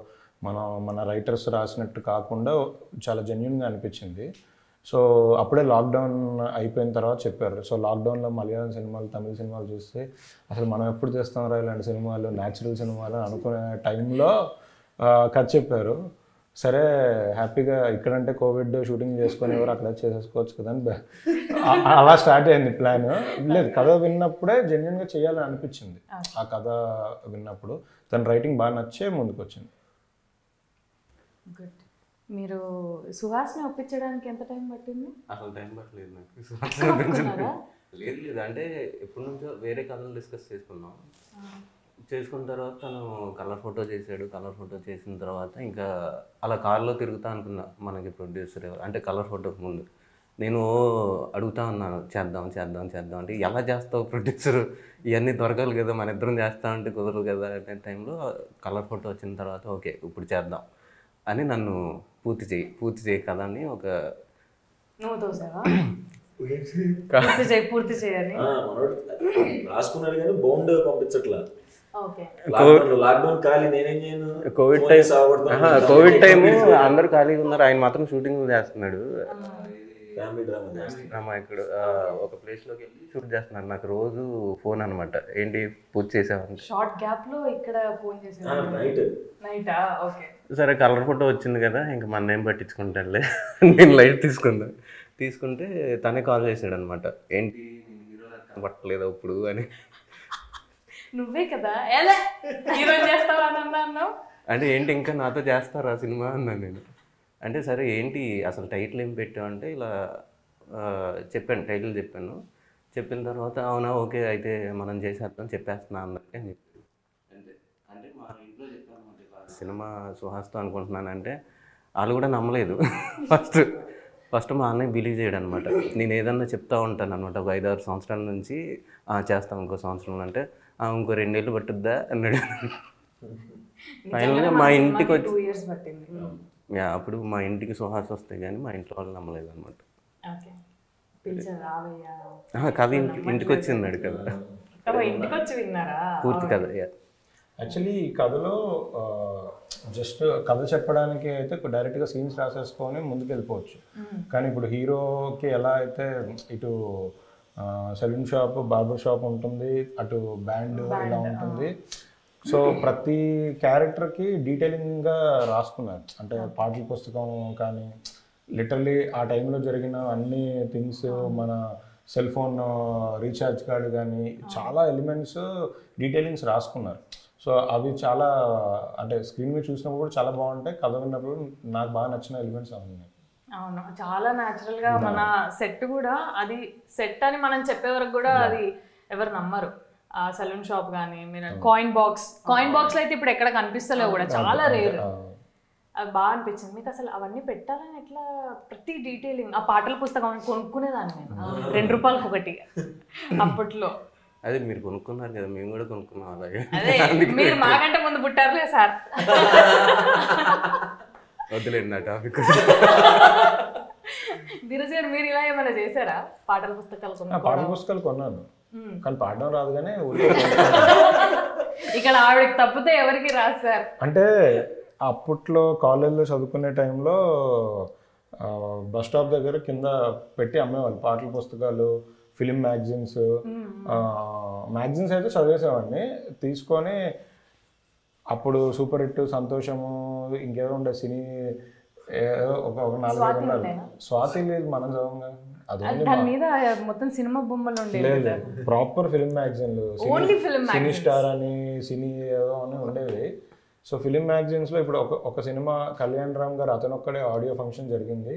మన రైటర్స్ రాసినట్టు కాకుండా చాలా జెన్యున్గా అనిపించింది. సో అప్పుడే లాక్డౌన్ అయిపోయిన తర్వాత చెప్పారు. సో లాక్డౌన్లో మలయాళం సినిమాలు, తమిళ సినిమాలు చూస్తే అసలు మనం ఎప్పుడు చేస్తాం ఇలాంటి సినిమాలు, న్యాచురల్ సినిమాలు అనుకునే టైంలో కథ చెప్పారు. సరే హ్యాపీగా ఇక్కడంటే కోవిడ్ షూటింగ్ చేసుకొని ఎవరు అక్కడ చేసేసుకోవచ్చు కదా అని అలా స్టార్ట్ అయింది ప్లాన్. లేదు, కథ విన్నప్పుడే జెన్యున్గా చేయాలని అనిపించింది. ఆ కథ విన్నప్పుడు తన రైటింగ్ బాగా నచ్చే ముందుకు వచ్చింది. గుడ్. మీరు సుహాస్ని ఒప్పించడానికి ఎంత టైం పట్టింది? అసలు టైం పట్టలేదు నాకు. లేదు అంటే ఎప్పటి నుంచో వేరే కథలు డిస్కస్ చేసుకున్న తర్వాత తను కలర్ ఫోటో చేశాడు. కలర్ ఫోటో చేసిన తర్వాత ఇంకా అలా కార్లో తిరుగుతా అనుకున్నా, మనకి ప్రొడ్యూసర్ అంటే కలర్ ఫోటోకి ముందు నేను అడుగుతా ఉన్నాను, చేద్దాం అంటే ఎలా చేస్తావు ప్రొడ్యూసర్, ఇవన్నీ దొరకాలి కదా, మన ఇద్దరం చేస్తా అంటే కుదరదు కదా అనే టైంలో కలర్ ఫోటో వచ్చిన తర్వాత ఓకే ఇప్పుడు చేద్దాం అని నన్ను పూర్తి చేయి కదా అని ఒక పూర్తి చేయాలి రాసుకున్నాడు కానీ బౌండ్ పంపించట్లా. కోవిడ్ టైం అందరూ ఖాళీగా ఉన్నారు, ఆయన మాత్రం షూటింగ్ చేస్తున్నాడు. ఇక్కడ ఒక ప్లేస్ లోకి వెళ్ళి షూట్ చేస్తున్నాడు. నాకు రోజు ఫోన్ అనమాట, ఏంటి పూర్తి చేసావంటే షార్ట్ గ్యాప్ లో ఇక్కడ ఫోన్ చేసాను. నైటా? ఓకే. సరే కలర్ ఫోటో వచ్చింది కదా, ఇంకా మన ఏం పట్టించుకుంటానులే నేను లైట్ తీసుకుంటే తనే కాల్ చేశాడు అనమాట, ఏంటి పట్టలేదు ఇప్పుడు అని. నువ్వే కదా ఎలా హీరోయిన్ చేస్తావా అన్నావు అంటే ఏంటి ఇంకా నాతో చేస్తారా సినిమా అన్నాను నేను. అంటే సరే ఏంటి అసలు టైటిల్ ఏం పెట్టావు అంటే ఇలా చెప్పాను, టైటిల్ చెప్పిన తర్వాత అవునా ఓకే అయితే మనం చేసేద్దాం చెప్పేస్తున్నా అన్నట్టు అని చెప్పి అంటే మా ఇంట్లో చెప్పాను సినిమా సుహాస్తో అనుకుంటున్నానంటే వాళ్ళు కూడా నమ్మలేదు. ఫస్ట్ మా అన్నయ్య బిలీవ్ చేయడం అనమాట. నేను ఏదన్నా చెప్తా ఉంటాను అనమాట, ఒక 5-6 సంవత్సరాల నుంచి చేస్తాం ఇంకో సంవత్సరం అంటే ఇంకో 2 ఏళ్ళు పట్టుద్దా అన్నాడు. ఫైనల్గా మా ఇంటికి వచ్చి అప్పుడు మా ఇంటికి సుహాస్ వస్తే కానీ మా ఇంట్లో వాళ్ళు నమ్మలేదు అనమాట. కథ ఇంటికి వచ్చి విన్నాడు కదా, పూర్తి కథ. యాక్చువల్లీ ఈ కథలో జస్ట్ కథ చెప్పడానికి అయితే డైరెక్ట్గా సీన్స్ రాసేసుకొని ముందుకు వెళ్ళిపోవచ్చు. కానీ ఇప్పుడు హీరోకి ఎలా అయితే ఇటు సెలూన్ షాప్, బార్బర్ షాప్ ఉంటుంది, అటు బ్యాండ్ ఇలా ఉంటుంది. సో ప్రతి క్యారెక్టర్కి డీటెయిలింగ్గా రాసుకున్నారు. అంటే పాటల పుస్తకం కానీ లిటరలీ ఆ టైంలో జరిగిన అన్ని థింగ్స్, మన సెల్ ఫోన్ రీఛార్జ్ కార్డు కానీ చాలా ఎలిమెంట్స్ డీటెయిలింగ్స్ రాసుకున్నారు. సో అవి చాలా అంటే స్క్రీన్ మీద చూసినప్పుడు కూడా చాలా బాగుంటాయి, కథ విన్నప్పుడు నాకు బాగా నచ్చిన ఎలిమెంట్స్ అవి ఉన్నాయి. అవును, చాలా న్యాచురల్గా మన సెట్ కూడా, అది సెట్ అని మనం చెప్పే వరకు కూడా అది ఎవరు నమ్మరు. ఆ సెలూన్ షాప్ కానీ మీరు కాయిన్ బాక్స్ లో అయితే ఇప్పుడు ఎక్కడ కనిపిస్తలేవు కూడా, చాలా రేర్. అది బాగా అనిపించింది. మీకు అసలు అవన్నీ పెట్టాలని ఎట్లా ప్రతి డీటెయిలింగ్, ఆ పాటల పుస్తకం కొనుక్కునేదాన్ని నేను ₹2 ఒకటి అప్పట్లో. అదే మీరు కొనుక్కున్నారు కదా, మేము కూడా కొనుక్కున్నాం అలాగే. అదే మీరు మాకంటే ముందు పుట్టారులే సార్. వదిలేండి నా టాపిక్. ధీరజ్ గారు మీరు ఇలా ఏమైనా చేశారా? పాటల పుస్తకాలు పాటల పుస్తకాలు కొన్నాను, కానీ పాడడం రాదు. కానీ ఇక్కడ ఆవిడకి తప్పితే ఎవరికి రాదు సార్. అంటే అప్పట్లో కాలేజ్లో చదువుకునే టైంలో బస్ స్టాప్ దగ్గర కింద పెట్టి అమ్మేవాళ్ళు పాటల పుస్తకాలు, ఫిలిం మ్యాగజైన్స్. మ్యాగజైన్స్ అయితే చదివేసేవాడిని తీసుకొని. అప్పుడు సూపర్ హిట్, సంతోషము, ఇంకేదో ఉండే సినీ ఏదో ఒక 4-5 ఉండాలి. స్వాతి లేదు మనం చదవంగా, దాని మీద మొత్తం సినిమా బొమ్మలు ఉండేవి. లేదు, ప్రాపర్ ఫిలిం మ్యాగజైన్లు, సినీ స్టార్ అని, సినీ ఏదో అని ఉండేవి. సో ఫిలిం మ్యాగజైన్స్లో ఇప్పుడు ఒక సినిమా కళ్యాణ్ రామ్ గారు అతనొక్కడే ఆడియో ఫంక్షన్ జరిగింది,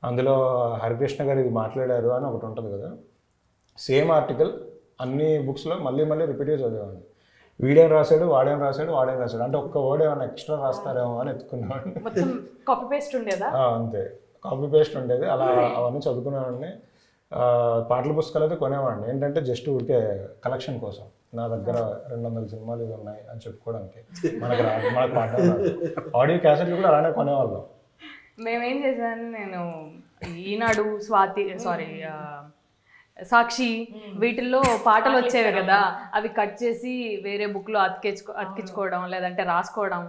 అందులో హరికృష్ణ గారు ఇది మాట్లాడారు అని ఒకటి ఉంటుంది కదా. సేమ్ ఆర్టికల్ అన్ని బుక్స్లో మళ్ళీ మళ్ళీ రిపీట్గా చదివేవాడిని. వీడేం రాశాడు, వాడేం రాశాడు, అంటే ఒక్క వర్డ్ ఏమైనా ఎక్స్ట్రా రాస్తారేమో అని ఎత్తుకునేవాడిని. మొత్తం కాపీ పేస్ట్ ఉండేదా? అంతే, కాపీ పేస్ట్ ఉండేది. అలా అవన్నీ చదువుకునేవాడిని. పాటల పుస్తకాలు అయితే కొనేవాడిని, ఏంటంటే జస్ట్ ఊరికే కలెక్షన్ కోసం. నా దగ్గర 200 సినిమాలు ఇవి ఉన్నాయి అని చెప్పుకోవడానికి. మనకు పాడడం రాదు. ఆడియో క్యాసెట్లు కూడా అలానే కొనేవాళ్ళం. మేమేం చేశాను, నేను ఈనాడు, సాక్షి వీటిల్లో పాటలు వచ్చేవి కదా, అవి కట్ చేసి వేరే బుక్లో అతికించుకోవడం, లేదంటే రాసుకోవడం.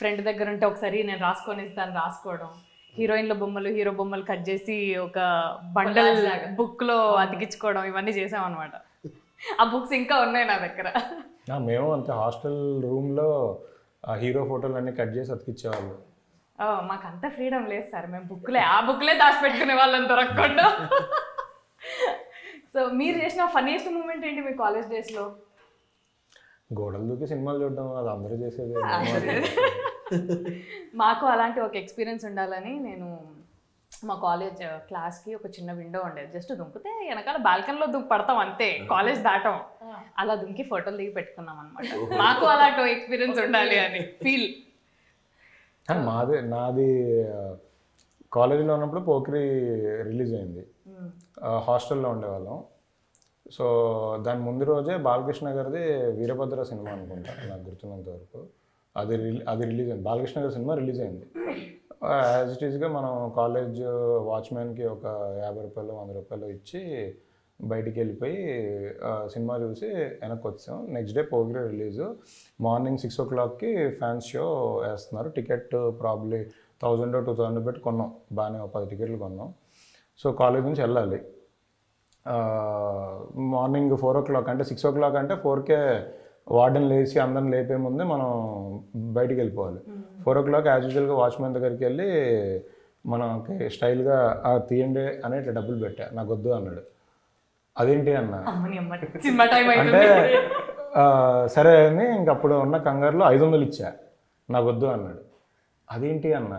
ఫ్రెండ్ దగ్గర ఉంటే ఒకసారి నేను రాసుకొని ఇస్తాను రాసుకోవడం. హీరోయిన్ల బొమ్మలు, హీరో బొమ్మలు కట్ చేసి ఒక బండల్ బుక్లో అతికించుకోవడం, ఇవన్నీ చేసాం అనమాట. ఆ బుక్స్ ఇంకా ఉన్నాయి నా దగ్గర. మేము అంతే, హాస్టల్ రూమ్లో హీరో ఫోటోలు అన్నీ కట్ చేసి అతికించేవాళ్ళు. మాకు అంత ఫ్రీడమ్ లేదు సార్, మేము ఆ బుక్లే దాచిపెట్టుకునే వాళ్ళని దొరకకుండా. సో మీరు చేసిన ఫన్నీయెస్ట్ మూమెంట్ ఏంటి మీ కాలేజ్ డేస్లో? గోడలు దూకి సినిమాలు చూడడం, అది అందరూ చేసేది. మాకు అలాంటి ఒక ఎక్స్పీరియన్స్ ఉండాలని నేను మా కాలేజ్ క్లాస్కి ఒక చిన్న విండో ఉండేది. జస్ట్ దుంపితే వెనకాల బాల్కనీలో పడతాం అంతే, కాలేజ్ దాటం. అలా దుంకి ఫోటోలు దిగి పెట్టుకున్నాం అనమాట. మాకు అలాంటి ఎక్స్పీరియన్స్ ఉండాలి అని ఫీల్. నాది కాలేజీలో ఉన్నప్పుడు పోకిరి రిలీజ్ అయింది, హాస్టల్లో ఉండేవాళ్ళం. సో దాని ముందు రోజే బాలకృష్ణ గారిది వీరభద్ర సినిమా అనుకుంటా, నాకు గుర్తున్నంత వరకు. అది రిలీజ్ అయింది, బాలకృష్ణ గారి సినిమా రిలీజ్ అయింది. యాజ్ ఇట్ ఈస్గా మనం కాలేజ్ వాచ్మెన్కి ఒక ₹50-100 ఇచ్చి బయటికి వెళ్ళిపోయి సినిమా చూసి వెనక్కి వచ్చాం. Next day పోగిరి release. Morning 6 o'clockకి fans show వేస్తున్నారు. టికెట్ ప్రాబ్లీ 1000-2000 పెట్టి కొన్నాం, బాగానే 10 టికెట్లు కొన్నాం. సో కాలేజ్ నుంచి వెళ్ళాలి. మార్నింగ్ 4 o'clock అంటే 6 o'clock అంటే 4కే వార్డెన్ లేచి అందరిని లేపే ముందే మనం బయటికి వెళ్ళిపోవాలి. 4 o'clock యాజ్ యూజువల్గా వాచ్మెన్ దగ్గరికి వెళ్ళి మనకి స్టైల్గా తీయండి అని ఇట్లా డబ్బులు పెట్టా, నాకు వద్దు అన్నాడు. అదేంటి అన్న అంటే సరే అని ఇంకప్పుడు ఉన్న కంగారులో 500 ఇచ్చా, నాకు వద్దు అన్నాడు. అదేంటి అన్న,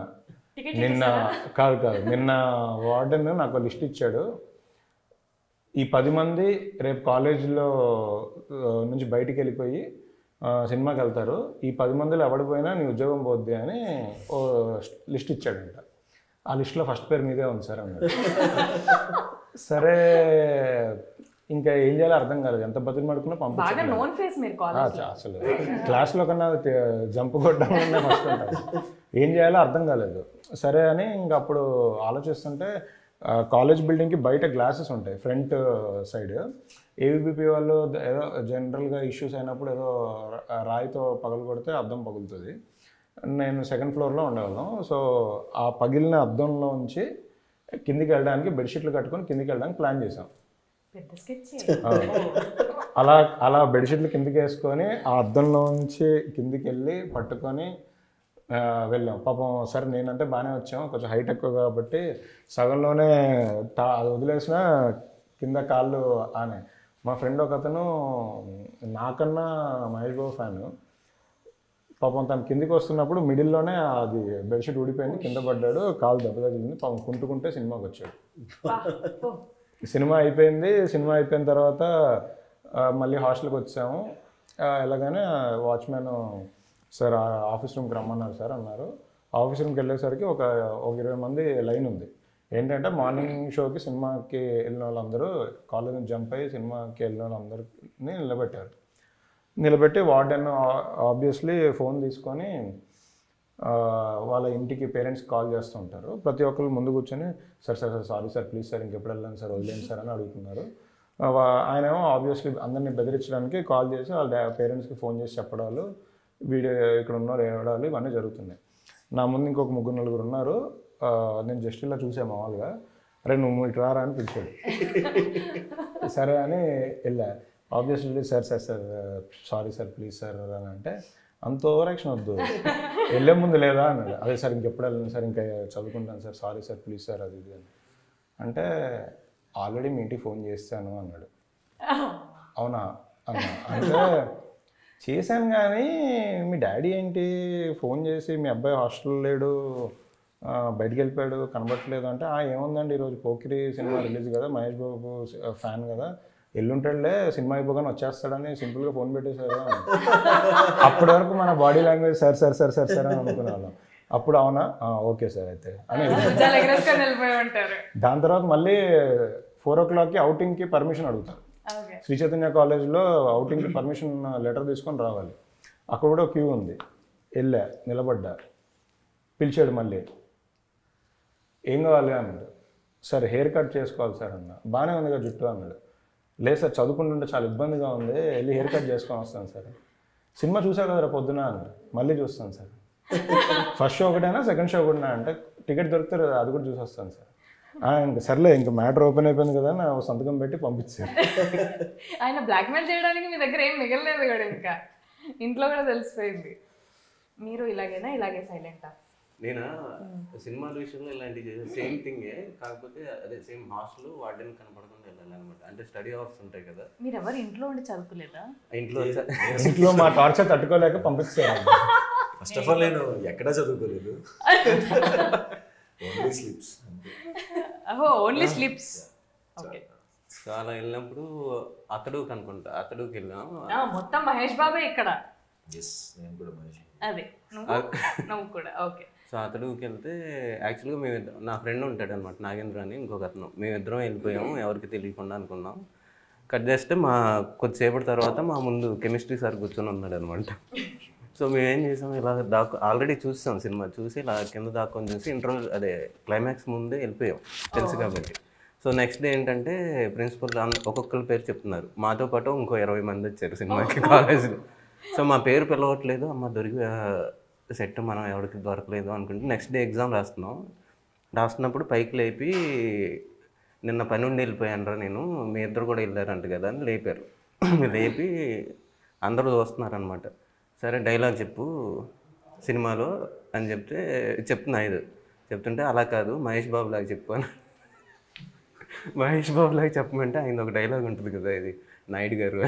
నిన్న వార్డెన్ నాకు లిస్ట్ ఇచ్చాడు, ఈ 10 మంది రేపు కాలేజీలో నుంచి బయటికి వెళ్ళిపోయి సినిమాకి వెళ్తారు, ఈ 10 మందిలో ఎవడిపోయినా నీ ఉద్యోగం పోద్ది అని ఓ లిస్ట్ ఇచ్చాడంట. ఆ లిస్ట్లో ఫస్ట్ పేరు మీదే ఉంది సార్ అన్నాడు. సరే ఇంకా ఏం చేయాలో అర్థం కాలేదు, ఎంత బతులు పడుకున్నా పంపించాను. అసలు క్లాస్లో కన్నా జంప్ కొట్టడం ఫస్ట్ ఉంటుంది, ఏం చేయాలో అర్థం కాలేదు. సరే అని ఇంక అప్పుడు ఆలోచిస్తుంటే కాలేజ్ బిల్డింగ్కి బయట గ్లాసెస్ ఉంటాయి ఫ్రంట్ సైడ్. ఏబీపీ వాళ్ళు ఏదో జనరల్గా ఇష్యూస్ అయినప్పుడు ఏదో రాయితో పగలు కొడితే అద్దం పగులుతుంది. నేను 2nd floorలో ఉండేవాళ్ళం. సో ఆ పగిలిన అద్దంలో ఉంచి కిందికి వెళ్ళడానికి బెడ్షీట్లు కట్టుకొని కిందికి వెళ్ళడానికి ప్లాన్ చేసాం. అలా బెడ్షీట్లు కిందికి వేసుకొని ఆ అద్దంలో ఉంచి కిందికి వెళ్ళి పట్టుకొని వెళ్ళాం. పాపం సరే నేనంటే బాగానే వచ్చాం, కొంచెం హైట్ ఎక్కువ కాబట్టి సగంలోనే అది వదిలేసిన కింద కాళ్ళు ఆనే. మా ఫ్రెండ్ ఒక అతను నాకన్నా మహేష్ బాబు ఫ్యాను, పాపం తను కిందికి వస్తున్నప్పుడు మిడిల్లోనే అది బెడ్షీట్ ఊడిపోయింది, కింద పడ్డాడు, కాలు దెబ్బ తగిలింది. పాపం కుంటుకుంటే సినిమాకి వచ్చాడు. సినిమా అయిపోయిన తర్వాత మళ్ళీ హాస్టల్కి వచ్చాము. ఎలాగానే వాచ్మెన్ సార్ ఆఫీస్ రూమ్కి రమ్మన్నారు సార్ అన్నారు. ఆఫీస్ రూమ్కి వెళ్ళేసరికి ఒక 20 మంది లైన్ ఉంది. ఏంటంటే మార్నింగ్ షోకి సినిమాకి వెళ్ళిన వాళ్ళందరూ కాలేజ్ నుంచి జంప్ అయ్యి సినిమాకి వెళ్ళిన వాళ్ళందరినీ నిలబెట్టి వార్డెన్ ఆబ్వియస్లీ ఫోన్ తీసుకొని వాళ్ళ ఇంటికి పేరెంట్స్కి కాల్ చేస్తుంటారు. ప్రతి ఒక్కరు ముందు కూర్చొని sir sorry sir please sir ఇంకెప్పుడు వెళ్ళండి సార్ వదిలేండి సార్ అని అడుగుతున్నారు. ఆయనేమో ఆబ్వియస్లీ అందరినీ బెదిరించడానికి కాల్ చేసి వాళ్ళ పేరెంట్స్కి ఫోన్ చేసి చెప్పడాలు, వీడియో ఇక్కడ ఉన్నారు ఏడాలు ఇవన్నీ జరుగుతున్నాయి. నా ముందు ఇంకొక 3-4 ఉన్నారు. నేను జస్ట్ ఇలా చూసా మామూలుగా, అరే నువ్వు ఇటు రారా అని పిలిచాడు. సరే అని వెళ్ళా. Obviously sir sorry sir please sir అని అంటే అంత ఓవర్ యాక్షన్ వద్దు, వెళ్ళే ముందు లేదా అన్నాడు. అదే సార్ ఇంకెప్పుడు వెళ్ళను సార్, ఇంకా చదువుకుంటాను sir, sorry sir please sir అది ఇది అని అంటే ఆల్రెడీ మీ ఇంటికి ఫోన్ చేస్తాను అన్నాడు. అవునా అన్నా అంటే చేశాను కానీ మీ డాడీ ఏంటి ఫోన్ చేసి మీ అబ్బాయి హాస్టల్లో లేడు, బయటికి వెళ్ళిపోయాడు కనబట్టలేదు అంటే ఏముందండి ఈరోజు పోకిరి సినిమా రిలీజ్ కదా, మహేష్ బాబు ఫ్యాన్ కదా, ఎల్లుంటాడులే సినిమా అయిపోగానే వచ్చేస్తాడని సింపుల్గా ఫోన్ పెట్టేశారు. అప్పటి వరకు మన body language sir sir sir sir sir అని అనుకునే వాళ్ళం. అప్పుడు అవునా ఓకే సార్ అయితే అని. దాని తర్వాత మళ్ళీ 4 o'clockకి అవుటింగ్కి పర్మిషన్ అడుగుతారు. శ్రీ చైతన్య కాలేజ్లో అవుటింగ్కి పర్మిషన్ లెటర్ తీసుకొని రావాలి. అక్కడ కూడా క్యూ ఉంది. వెళ్ళా, నిలబడ్డా, పిలిచాడు మళ్ళీ ఏం కావాలి అన్నాడు. సార్ హెయిర్ కట్ చేసుకోవాలి సార్ అన్న. బాగానే ఉంది కదా జుట్టు అన్నాడు. లేదు సార్ చదువుకుంటుంటే చాలా ఇబ్బందిగా ఉంది, వెళ్ళి హెయిర్ కట్ చేసుకొని వస్తాను సార్. సినిమా చూసా కదరా పొద్దున అన్నాడు. మళ్ళీ చూస్తాను సార్. ఫస్ట్ షో ఒకటైనా సెకండ్ షో ఒకటినా అంటే టికెట్ దొరికితే అది కూడా చూసి వస్తాను సార్. ఇంకా సర్లే ఇంకా మ్యాటర్ ఓపెన్ అయిపోయింది కదా నా సంతకం పెట్టి పంపించారు. ఆయన బ్లాక్మెయిల్ చేయడానికి మీ దగ్గర ఏం మిగలలేదు కూడా, ఇంకా ఇంట్లో కూడా తెలిసిపోయింది. మీరు ఇలాగైనా ఇలాగే సైలెంటా? నేను సినిమాల విషయంలో ఇలాంటివి సేమ్ థింగే, కాకపోతే అదే సేమ్ హాస్టల్ వార్డెన్ కనపడకుండా వెళ్ళాలన్నమాట. అంటే స్టడీ అవర్స్ ఉంటాయి కదా. మీరు ఎవరు ఇంట్లో ఉండి చదువుకోలేదా? ఇంట్లో మా టార్చర్ తట్టుకోలేక పంపిస్తారు. ఫస్ట్ ఆఫ్ ఆల్ నేను ఎక్కడా చదువుకోలేదు, only slips. Only slips. Okay. So అలా వెళ్ళినప్పుడు అతడుకి అనుకుంటా, అతడుకి వెళ్ళాం. మొత్తం మహేష్ బాబే ఇక్కడ. నేను కూడా మహేష్. అదే నువ్వు కూడా. ఓకే. సో అతడుకి వెళ్తే యాక్చువల్గా మేమిద్దరం, నా ఫ్రెండ్ ఉంటాడు అనమాట నాగేంద్ర అని ఇంకొక అతను, మేమిద్దరం వెళ్ళిపోయాము ఎవరికి తెలియకుండా అనుకున్నాం. కట్ చేస్తే కొద్దిసేపటి తర్వాత మా ముందు కెమిస్ట్రీ సార్ కూర్చొని ఉన్నాడు అనమాట. సో మేమేం చేసాం, ఇలా ఆల్రెడీ చూసాం సినిమా, చూసి ఇలా కింద దాక్కొని చూసి ఇంటర్వ్యూ అదే క్లైమాక్స్ ముందే వెళ్ళిపోయాం తెలుసు కాబట్టి. సో నెక్స్ట్ డే ఏంటంటే ప్రిన్సిపల్ ఒక్కొక్కరి పేరు చెప్తున్నారు. మాతో పాటు ఇంకో 20 మంది వచ్చారు సినిమాకి కాలేజీలో. సో మా పేరు పిలవట్లేదు, అమ్మ దొరికి సెట్ మనం ఎవరికి దొరకలేదు అనుకుంటే నెక్స్ట్ డే ఎగ్జామ్ రాస్తున్నప్పుడు పైకి లేపి నిన్న పని ఉండి వెళ్ళిపోయాను రా నేను, మీ ఇద్దరు కూడా వెళ్ళారంట కదా అని లేపారు. లేపి అందరూ చూస్తున్నారనమాట. సరే డైలాగ్ చెప్పు సినిమాలో అని చెప్తున్నా చెప్తుంటే అలా కాదు మహేష్ బాబు లాగా చెప్పు అని. మహేష్ బాబు లాగా చెప్పమంటే ఆయన ఒక డైలాగ్ ఉంటుంది కదా, ఇది నాయుడు గారు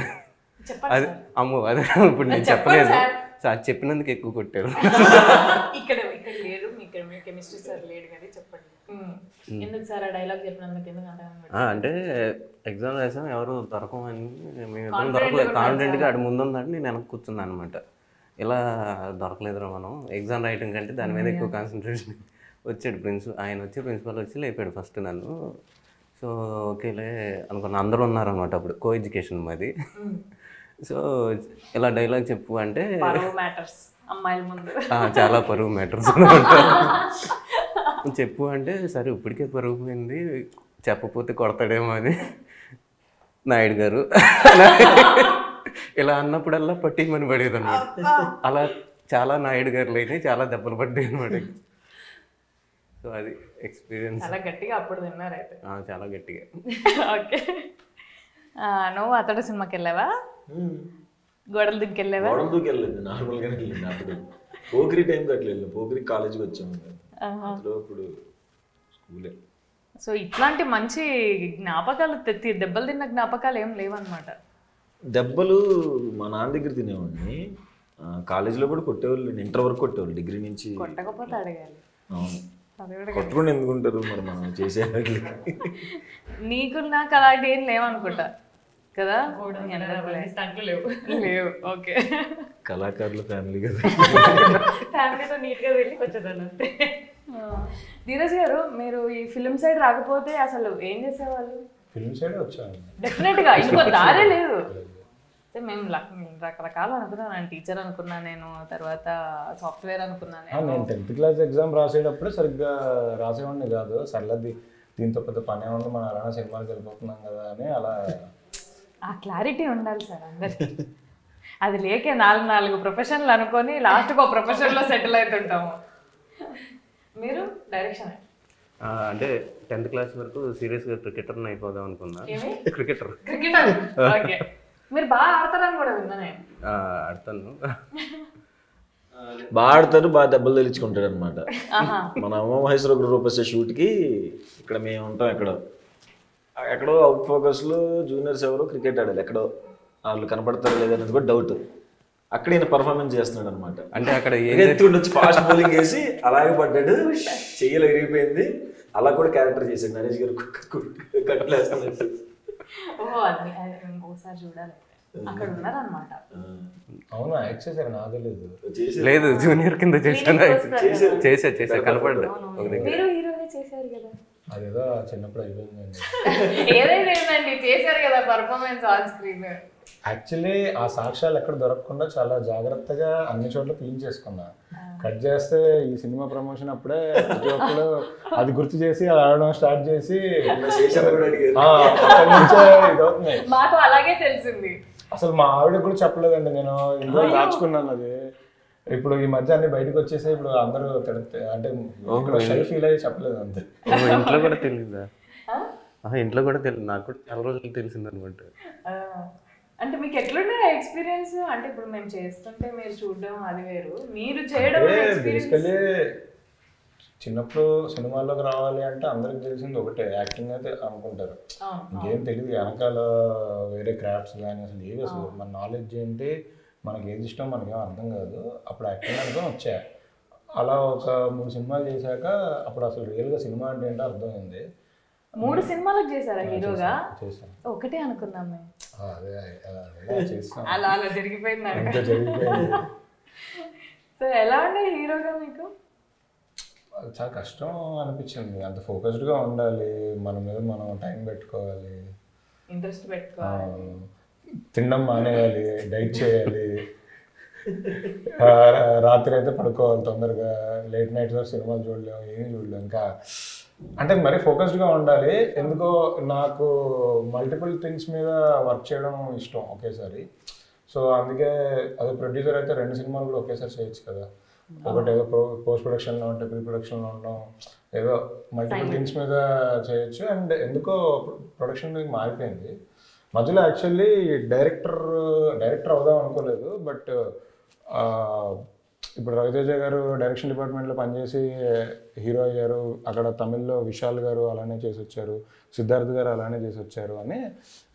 అది అమ్మో అదే ఇప్పుడు నేను చెప్పలేదు. సో అది చెప్పినందుకు ఎక్కువ కొట్టారు. ఇక్కడ లేరు కెమిస్ట్రీ సార్ లేడు కదా, చెప్పండి ఎందుకు సార్ ఆ డైలాగ్ చెప్పినందుకు ఎందుకు అంటే ఎగ్జామ్ రాసాం ఎవరు దొరకమని, మేము దొరకలేదు కాన్ఫిడెంట్గా అటు ముందు ఉందంటే నేను వెనక్కి కూర్చున్నాను అనమాట. ఇలా దొరకలేదురా మనం ఎగ్జామ్ రాయటం కంటే దాని మీద ఎక్కువ కాన్సన్ట్రేషన్. వచ్చాడు ఆయన వచ్చి ప్రిన్సిపల్ వచ్చి లేపాడు ఫస్ట్ నన్ను. సో ఓకేలే అనుకున్నా, అందరూ ఉన్నారనమాట అప్పుడు, కో ఎడ్యుకేషన్ మాది. సో ఇలా డైలాగ్ చెప్పు అంటే అమ్మాయిల ముందు చాలా పరువు మ్యాటర్స్ చెప్పు అంటే సరే ఇప్పటికే పరువు పోయింది చెప్పపోతే కొడతాడేమో అని నాయుడు గారు ఇలా అన్నప్పుడల్లా పట్టిమని పడేది అనమాట. అలా చాలా నాయుడు గారులు అయినాయి, చాలా దెబ్బలు పడ్డాయి అనమాట. సో అది ఎక్స్పీరియన్స్. చాలా గట్టిగా అప్పుడు తిన్నారైతే. చాలా గట్టిగా. ఓకే. నువ్వు అతడు సినిమాకి వెళ్ళావా? గోడలు దుక్కి వెళ్ళావా? గోడలు దుక్కి వెళ్ళలేదు, నార్మల్గానే వెళ్ళింది. అప్పుడు పోకిరి టైంకి అట్లా వెళ్ళింది, పోకిరి కాలేజీకి వచ్చాము అప్పుడు స్కూలే. సో ఇట్లాంటి మంచి జ్ఞాపకాలు దెబ్బలు తిన్న జ్ఞాపకాలు ఏం లేవన్నమాట. దెబ్బలు మా నాన్న దగ్గర తినేవాడిని, కాలేజీలో కూడా కొట్టేవాళ్ళు, ఇంటర్ వరకు కొట్టేవాళ్ళు, డిగ్రీ నుంచి. కొట్టకపోతే అడగాలి. అవును, కొట్టుకుని ఎందుకుంటారు మరి మనం చేసే. నీకు నాకు అలాంటి ఏం లేవనుకుంటా కదా స్టంట్లు లేవు. లేవు. ఓకే, కళాకారుల ఫ్యామిలీ కదా. ఫ్యామిలీతో నీట్గా వెళ్ళి వచ్చేదాన్ని అంతే. ధీరజ్ గారు, మీరు ఈ ఫిలిం సైడ్ రాకపోతే అసలు ఏం చేసేవాళ్ళు? ఫిల్మ్ సైడ్ వచ్చాను. డెఫినెట్గా ఇంకో దారే లేదు. మేము రకరకాలు అనుకున్నాను. నేను టీచర్ అనుకున్నా, నేను తర్వాత సాఫ్ట్వేర్ అనుకున్నాను. నేను 10th క్లాస్ ఎగ్జామ్ రాసేటప్పుడే సరిగ్గా రాసేవాడిని కాదు. సర్లది దీంతో పెద్ద పనే ఉంది, మనం అలానే సినిమాకి వెళ్ళిపోతున్నాం కదా అని అలా. ఆ క్లారిటీ ఉండాలి సార్ అందరికి. అది లేకే 4 ప్రొఫెషన్లు అనుకొని లాస్ట్కి ఒక ప్రొఫెషన్లో సెటిల్ అవుతుంటాము. మీరు డైరెక్షన్ అంటే 10th క్లాస్ వరకు సీరియస్గా క్రికెటర్ని అయిపోదాం అనుకున్నా. క్రికెటర్. ఓకే, మీరు బాగా ఆడతారని కూడా విన్నా నేను. ఆడతాను. బాగా ఆడతారు, బాగా దెబ్బలు తెలుచుకుంటాడు అనమాట. మన అమ్మ మహేశ్వర రూపేసే షూట్కి ఇక్కడ మేము ఉంటాం. ఎక్కడో అవుట్ ఫోకస్లో జూనియర్స్ ఎవరో క్రికెట్ ఆడాలి, ఎక్కడో వాళ్ళు కనపడతారు లేదనేది కూడా డౌట్. అక్కడ ఈయన పర్ఫార్మెన్స్ చేస్తున్నాడు అనమాట. అంటే అక్కడ వచ్చి ఫాస్ట్ బౌలింగ్ వేసి అలాగే పడ్డాడు, చెయ్యలు విరిగిపోయింది. అలా కూడా క్యారెక్టర్ చేశాడు నరేష్ గారు, కట్లేస్తున్నట్టు. ఒకసారి చూడాలి, అక్కడ ఉన్నారనమాట. అవునా, యాక్ట్ చేశారు? నాకు తెలియదు. లేదు, జూనియర్ కింద చేశాను. చేసా కనపడ్డా. మీరు హీరోనే చేశారు కదా. అదేదో చిన్నప్పుడు అయిపోయిందండి. ఏదైనా ఏంటండి, చేశారు కదా పర్ఫార్మెన్స్ ఆన్ స్క్రీన్. యాక్చువల్లీ ఆ సాక్ష్యాలు ఎక్కడ దొరకకుండా చాలా జాగ్రత్తగా అన్ని చోట్ల క్లీన్ చేసుకున్నా. కట్ చేస్తే ఈ సినిమా ప్రమోషన్ అప్పుడే ప్రతి ఒక్కరు అది గుర్తు చేసి అది ఆడడం స్టార్ట్ చేసి అక్కడి నుంచే ఇదవుతుంది. మాకు అలాగే తెలిసింది. అసలు మా ఆవిడకి కూడా చెప్పలేదండి, నేను ఇంట్లో దాచుకున్నాను అది. ఇప్పుడు ఈ మధ్య అన్ని బయటకు వచ్చేసి ఇప్పుడు అందరూ అంటే షై ఫీల్ అయ్యి చెప్పలేదు అంతే. ఇంట్లో కూడా తెలియదా? ఇంట్లో కూడా తెలియదు, నాకు కూడా చాలా రోజులు తెలిసింది అనమాట. అంటే మీకు ఎట్లుండే ఎక్స్పీరియన్స్? అంటే ఇప్పుడు మేము చేస్తుంటే మీరు చూడడం అది వేరు, మీరు చేయడం బేసికలీ చిన్నప్పుడు సినిమాల్లోకి రావాలి అంటే అందరికి తెలిసింది ఒకటే, యాక్టింగ్ అయితే అనుకుంటారు. ఇంకేం తెలియదు వెనకాల వేరే క్రాఫ్ట్స్ కానీ అసలు ఏవి, అసలు మన నాలెడ్జ్ ఏంటి, మనకి ఏది ఇష్టం మనకేం అర్థం కాదు. అప్పుడు యాక్టింగ్ అనుకుని వచ్చా. అలా ఒక 3 సినిమాలు చేశాక అప్పుడు అసలు రియల్గా సినిమా అంటే ఏంటో అర్థమైంది. 3 సినిమాలకు చేశారా హీరోగా? చేశాను. ఒకటే అనుకున్నాం మేము. అలా జరిగిపోయింది. సో ఎలా ఉండే హీరోగా మీకు? చాలా కష్టం అనిపించింది. అంత ఫోకస్డ్గా ఉండాలి, మన మీద మనం టైం పెట్టుకోవాలి, ఇంట్రెస్ట్ పెట్టుకోవాలి, తినడం మానేయాలి, డైట్ చేయాలి, రాత్రి అయితే పడుకోవాలి తొందరగా, లేట్ నైట్ సినిమాలు చూడలేము, ఏమీ చూడలేము. ఇంకా అంటే మరీ ఫోకస్డ్గా ఉండాలి. ఎందుకో నాకు మల్టిపుల్ థింగ్స్ మీద వర్క్ చేయడం ఇష్టం ఒకేసారి. సో అందుకే అదే ప్రొడ్యూసర్ అయితే 2 సినిమాలు కూడా ఒకేసారి చేయొచ్చు కదా. ఒకటి ఏదో పోస్ట్ ప్రొడక్షన్లో ఉంటే ప్రీ ప్రొడక్షన్లో ఉండడం, ఏదో మల్టిపుల్ థింగ్స్ మీద చేయొచ్చు. అండ్ ఎందుకో ప్రొడక్షన్ మారిపోయింది మధ్యలో. యాక్చువల్లీ డైరెక్టర్ అవుదాం అనుకోలేదు, బట్ ఇప్పుడు రవితేజ గారు డైరెక్షన్ డిపార్ట్మెంట్లో పనిచేసి హీరో అయ్యారు. అక్కడ తమిళ్లో విశాల్ గారు అలానే చేసి వచ్చారు, సిద్ధార్థ్ గారు అలానే చేసి వచ్చారు అని.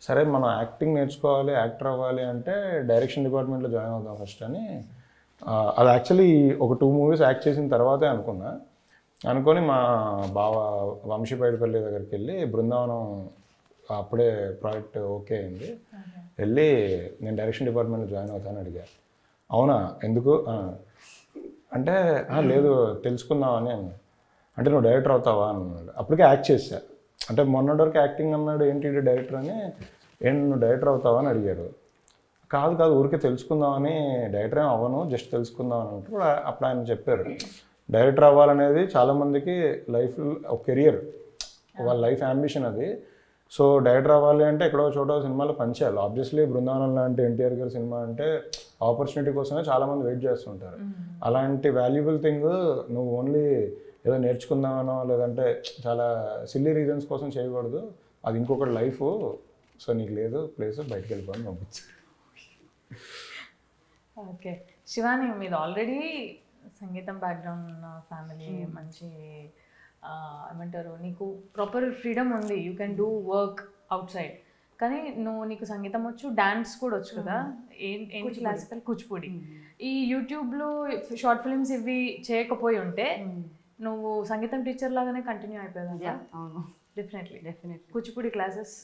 సరే మనం యాక్టింగ్ నేర్చుకోవాలి, యాక్టర్ అవ్వాలి అంటే డైరెక్షన్ డిపార్ట్మెంట్లో జాయిన్ అవుదాం ఫస్ట్ అని. అది యాక్చువల్లీ ఒక 2 మూవీస్ యాక్ట్ చేసిన తర్వాతే అనుకొని మా బావ వంశీపైడిపల్లి దగ్గరికి వెళ్ళి బృందావనం అప్పుడే ప్రాజెక్ట్ ఓకే అయింది. వెళ్ళి నేను డైరెక్షన్ డిపార్ట్మెంట్లో జాయిన్ అవుతాను అడిగా. అవునా ఎందుకు అంటే లేదు తెలుసుకుందామని. అంటే నువ్వు డైరెక్టర్ అవుతావా అన్నాడు. అప్పటికే యాక్ట్ చేశా. అంటే మొన్నటి వరకు యాక్టింగ్ అన్నాడు, ఏంటి డైరెక్టర్ అని. నువ్వు డైరెక్టర్ అవుతావా అని అడిగాడు. కాదు ఊరికే తెలుసుకుందామని, డైరెక్టర్ ఏం అవ్వను, జస్ట్ తెలుసుకుందాం అని అంటే అప్పుడు ఆయన చెప్పారు, డైరెక్టర్ అవ్వాలనేది చాలామందికి లైఫ్ ఒక కెరియర్, వాళ్ళ లైఫ్ అంబిషన్ అది. సో డైరెక్టర్ అవ్వాలి అంటే ఎక్కడో చోట సినిమాలో పనిచేయాలి. ఆబ్వియస్లీ బృందావనం లాంటి ఎన్టీఆర్ గారి సినిమా అంటే ఆపర్చునిటీ కోసమే చాలామంది వెయిట్ చేస్తుంటారు. అలాంటి వాల్యుబుల్ థింగ్ నువ్వు ఓన్లీ ఏదో నేర్చుకుందామనో లేదంటే చాలా సిల్లీ రీజన్స్ కోసం చేయకూడదు. అది ఇంకొకటి లైఫ్. సో నీకు లేదు ప్లేస్, బయటకు వెళ్ళిపోని పంపించు. ఓకే శివాని, మీరు ఆల్రెడీ సంగీతం బ్యాక్గ్రౌండ్ ఉన్న ఫ్యామిలీ, మంచి ఏమంటారు, నీకు ప్రాపర్ ఫ్రీడమ్ ఉంది, you can do work out side. కానీ నీకు సంగీతం వచ్చు, డాన్స్ కూడా వచ్చు కదా, ఏంటి క్లాసికల్ కూచిపూడి. ఈ యూట్యూబ్లో షార్ట్ ఫిల్మ్స్ ఇవి చేయకపోయి ఉంటే నువ్వు సంగీతం టీచర్ లాగానే కంటిన్యూ అయిపోయేదా? అవును, డెఫినెట్లీ. కూచిపూడి క్లాసెస్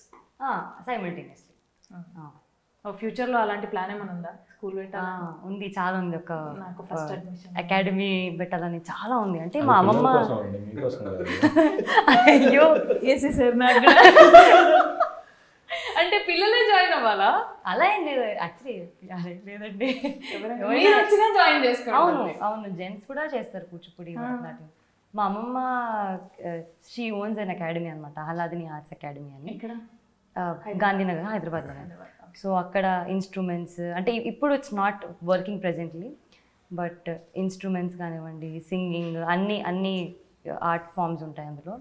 ఫ్యూచర్లో అలాంటి ప్లాన్ ఏమైనా ఉందా? స్కూల్ పెట్టాలి ఉంది, చాలా ఉంది. ఒక నాకు ఫస్ట్ అడ్మిషన్ అకాడమీ పెట్టాలని చాలా ఉంది. అంటే మా అమ్మమ్మ అయ్యో వేసేసారు నాకు కూడా. అంటే పిల్లలే జాయిన్ అవ్వాలా? అలా ఏం లేదు యాక్చువల్లీ. లేదండి, మీరు వచ్చినా జాయిన్ చేసుకోండి. అవును అవును, జెంట్స్ కూడా చేస్తారు కూచిపూడి భరతనాట్యం. మా అమ్మమ్మ షీ ఓన్స్ అన్ అకాడమీ అనమాట, ఆహ్లాదిని ఆర్ట్స్ అకాడమీ అని. ఇక్కడ గాంధీనగర్, హైదరాబాద్లో. సో అక్కడ ఇన్స్ట్రుమెంట్స్ అంటే ఇప్పుడు it's not working presently, but instruments కానివ్వండి, సింగింగ్, అన్ని ఆర్ట్ ఫామ్స్ ఉంటాయి అందులో.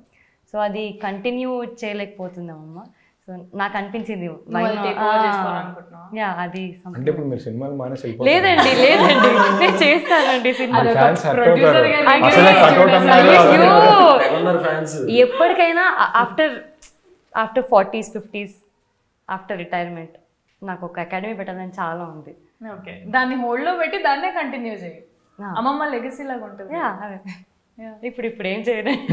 సో అది కంటిన్యూ చేయలేకపోతుందమ్మా. సో నాకు అనిపించింది అది అంటే ఇప్పుడు మీరు సినిమాలు మానేసి లేదండి నేను చేస్తానండి సినిమా. ఎప్పటికైనా after 40s 50s after retirement నాకు ఒక అకాడమీ పెట్టాలని చాలా ఉంది. ఓకే, దాన్ని హోల్డ్లో పెట్టి దాన్నే కంటిన్యూ చేయి. అమ్మమ్మ లెగసీ లాగా ఉంటుంది. ఇప్పుడు ఏం చేయలేదు.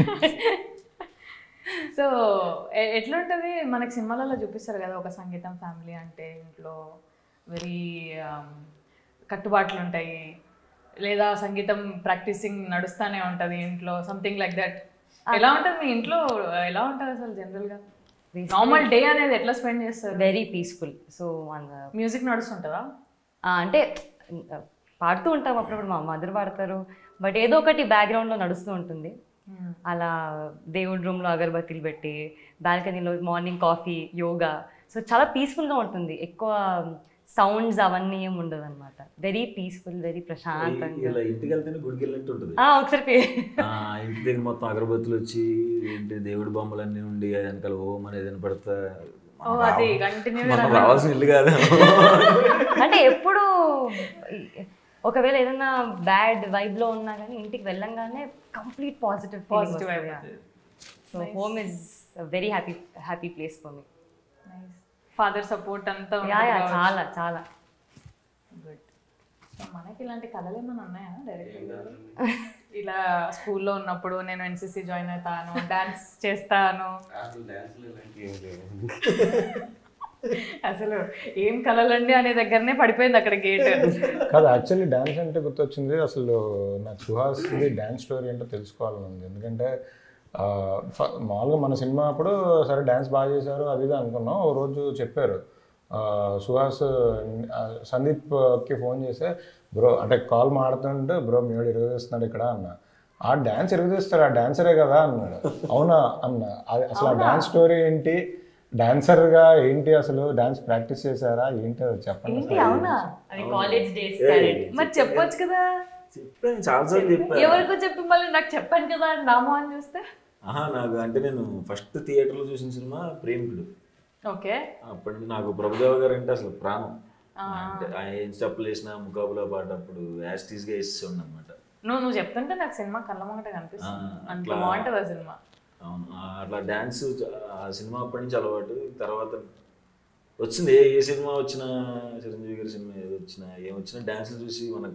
సో ఎట్లుంటుంది మనకి సినిమాలలో చూపిస్తారు కదా, ఒక సంగీతం ఫ్యామిలీ అంటే ఇంట్లో వెరీ కట్టుబాట్లు ఉంటాయి, లేదా సంగీతం ప్రాక్టీసింగ్ నడుస్తూనే ఉంటుంది ఇంట్లో, సంథింగ్ లైక్ దట్. ఎలా ఉంటుంది మీ ఇంట్లో? ఎలా ఉంటుంది అసలు జనరల్గా నార్మల్ డే అనేది ఎట్లా స్పెండ్ చేస్తారు? Very peaceful. సో మ్యూజిక్ నడుస్తుంటుందా? అంటే పాడుతూ ఉంటాం అప్పుడప్పుడు, మా మదర్ పాడతారు, బట్ ఏదో ఒకటి బ్యాక్గ్రౌండ్లో నడుస్తూ ఉంటుంది. అలా దేవుడి రూమ్లో అగరబత్తీలు పెట్టి, బాల్కనీలో మార్నింగ్ కాఫీ, యోగా. సో చాలా పీస్ఫుల్గా ఉంటుంది, ఎక్కువ సౌండ్స్ అవన్నీ ఏమి ఉండదు అనమాట. వెరీ పీస్ఫుల్, వెరీ ప్రశాంతంగా. ఇంటికి వెళ్తేనే గుడికి వెళ్ళినట్టు ఉంటుంది. ఒకసారి ఇంటి దగ్గర మొత్తం అగరబత్తులు వచ్చి ఏంటి దేవుడి బొమ్మలన్నీ ఉండి వెనకాల ఓం అనేది వినపడతా రావాల్సిన ఇల్లు కాదు. అంటే ఎప్పుడు ఒకవేళ ఏదైనా బ్యాడ్ వైబ్ లో ఉన్నా కానీ ఇంటికి వెళ్ళంగానే complete positive. So home is very happy place for me. Father support అంతా చాలా చాలా గుడ్. మనకి ఇలాంటి కళలు ఏమైనా ఉన్నాయా డైరెక్ట్గా? ఇలా స్కూల్లో ఉన్నప్పుడు నేను ఎన్సీసీ జాయిన్ అవుతాను, డాన్స్ చేస్తాను, అసలు ఏం కళలండి అనే దగ్గరనే పడిపోయింది అక్కడ గేట్. కాదు, యాక్చువల్లీ డాన్స్ అంటే గుర్తొచ్చింది. అసలు నాకు సుహాస్ది డాన్స్ స్టోరీ ఏంటో తెలుసుకోవాలని ఉంది. ఎందుకంటే మామూలుగా మన సినిమా అప్పుడు సరే డాన్స్ బాగా చేశారు అది ఇది అనుకున్నాం. ఓ రోజు చెప్పారు సుహాస్ సందీప్కి ఫోన్ చేస్తే, బ్రో అంటే కాల్ మాడుతుంటే, బ్రో మీవాడు ఇరగదీస్తున్నాడు ఇక్కడ అన్న. ఆ డాన్స్ ఇరగదీస్తాడు, ఆ డాన్సరే కదా అన్నాడు. అవునా అన్న. అసలు ఆ డాన్స్ స్టోరీ ఏంటి, డాన్సర్గా ఏంటి, అసలు డాన్స్ ప్రాక్టీస్ చేశారా ఏంటి అది చెప్పండి. అవునా? కాలేజ్ డేస్ మరి చెప్పొచ్చు కదా. చెప్పాను చాలాసార్లు చెప్పాను. ఎవరికో చెప్పి మళ్ళీ నాకు చెప్పాను కదా అని నామో అని చూస్తే నాకు అంటే నేను ఫస్ట్ థియేటర్లో చూసిన సినిమా ప్రేమికుడు. ఓకే, అప్పటి నుంచి నాకు ప్రభుదేవ గారు అంటే అసలు ప్రాణం. అంటే ఆయన ఏం స్టెప్పులు వేసిన ముకాబులా పాట అప్పుడు యాస్టీస్గా వేసేవాడు అనమాట. నువ్వు చెప్తుంటే నాకు సినిమా కళ్ళ ముంగట కనిపిస్తుంది, అంత బాగుంటుంది ఆ సినిమా. అవును, అట్లా డ్యాన్స్ ఆ సినిమా అప్పటి నుంచి అలవాటు. తర్వాత వచ్చింది ఏ సినిమా వచ్చినా, చిరంజీవి గారి సినిమా ఏది వచ్చినా ఏమొచ్చినా డ్యాన్స్లు చూసి మన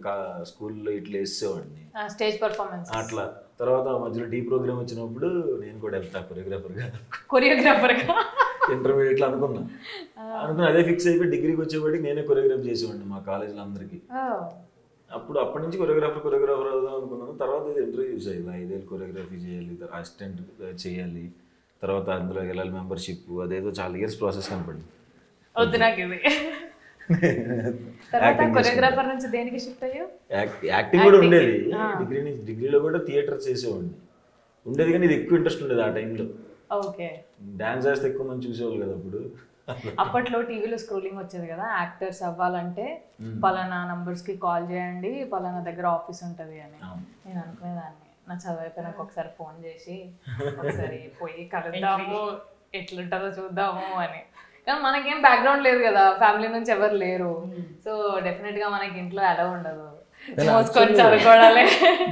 స్కూల్లో ఇట్లా వేసేవాడిని, స్టేజ్ పర్ఫార్మెన్స్ అట్లా. తర్వాత మధ్యలో టీ ప్రోగ్రామ్ వచ్చినప్పుడు నేను కూడా వెళ్తా కొరియోగ్రాఫర్గా ఇంటర్మీడియట్లో అనుకున్నా అదే ఫిక్స్ అయిపోయి డిగ్రీకి వచ్చేవాడికి నేనే కొరియోగ్రాఫ్ చేసేవాడిని మా కాలేజీలో అందరికీ. అప్పటి నుంచి కొరియోగ్రాఫర్ అవుదాం అనుకున్నాను. తర్వాత ఇంటర్వ్యూ చేయాలి, 5 ఏళ్ళు కొరియోగ్రఫీ చేయాలి, అసిస్టెంట్ చేయాలి, తర్వాత అందులో వెళ్ళాలి మెంబర్షిప్, అదేదో చాలా ఇయర్స్ ప్రాసెస్ కనపడింది. వద్దు నాకు ఇది. కొరియోగ్రాఫర్ నుంచి దేనికి షిఫ్ట్ అయ్యో? యాక్టింగ్ కూడా ఉండేది డిగ్రీలో కూడా థియేటర్ చేసేవాడిని ఉండేది, కానీ ఇది ఎక్కువ ఇంట్రెస్ట్ ఉండేది ఆ టైంలో. ఓకే, డాన్స్ చేస్తే ఎక్కువ మంది చూసేవాళ్ళు కదా అప్పుడు. అప్పట్లో టీవీలో స్క్రోలింగ్ వచ్చేది కదా, యాక్టర్స్ అవ్వాలంటే పలానా నంబర్స్కి కాల్ చేయండి, పలానా దగ్గర ఆఫీస్ ఉంటుంది అని. నేను అనుకునేదాన్ని, నా చదువు అయిపోయినాక ఒకసారి ఫోన్ చేసి ఒకసారి పోయి కలుద్దాము, ఎట్లుంటుందో చూద్దాము అని. కానీ మనకేం బ్యాక్గ్రౌండ్ లేదు కదా, ఫ్యామిలీ నుంచి ఎవరు లేరు. సో డెఫినెట్ గా మనకి ఇంట్లో అలా ఉండదు, మోసుకొని చదువుకోవడాలే.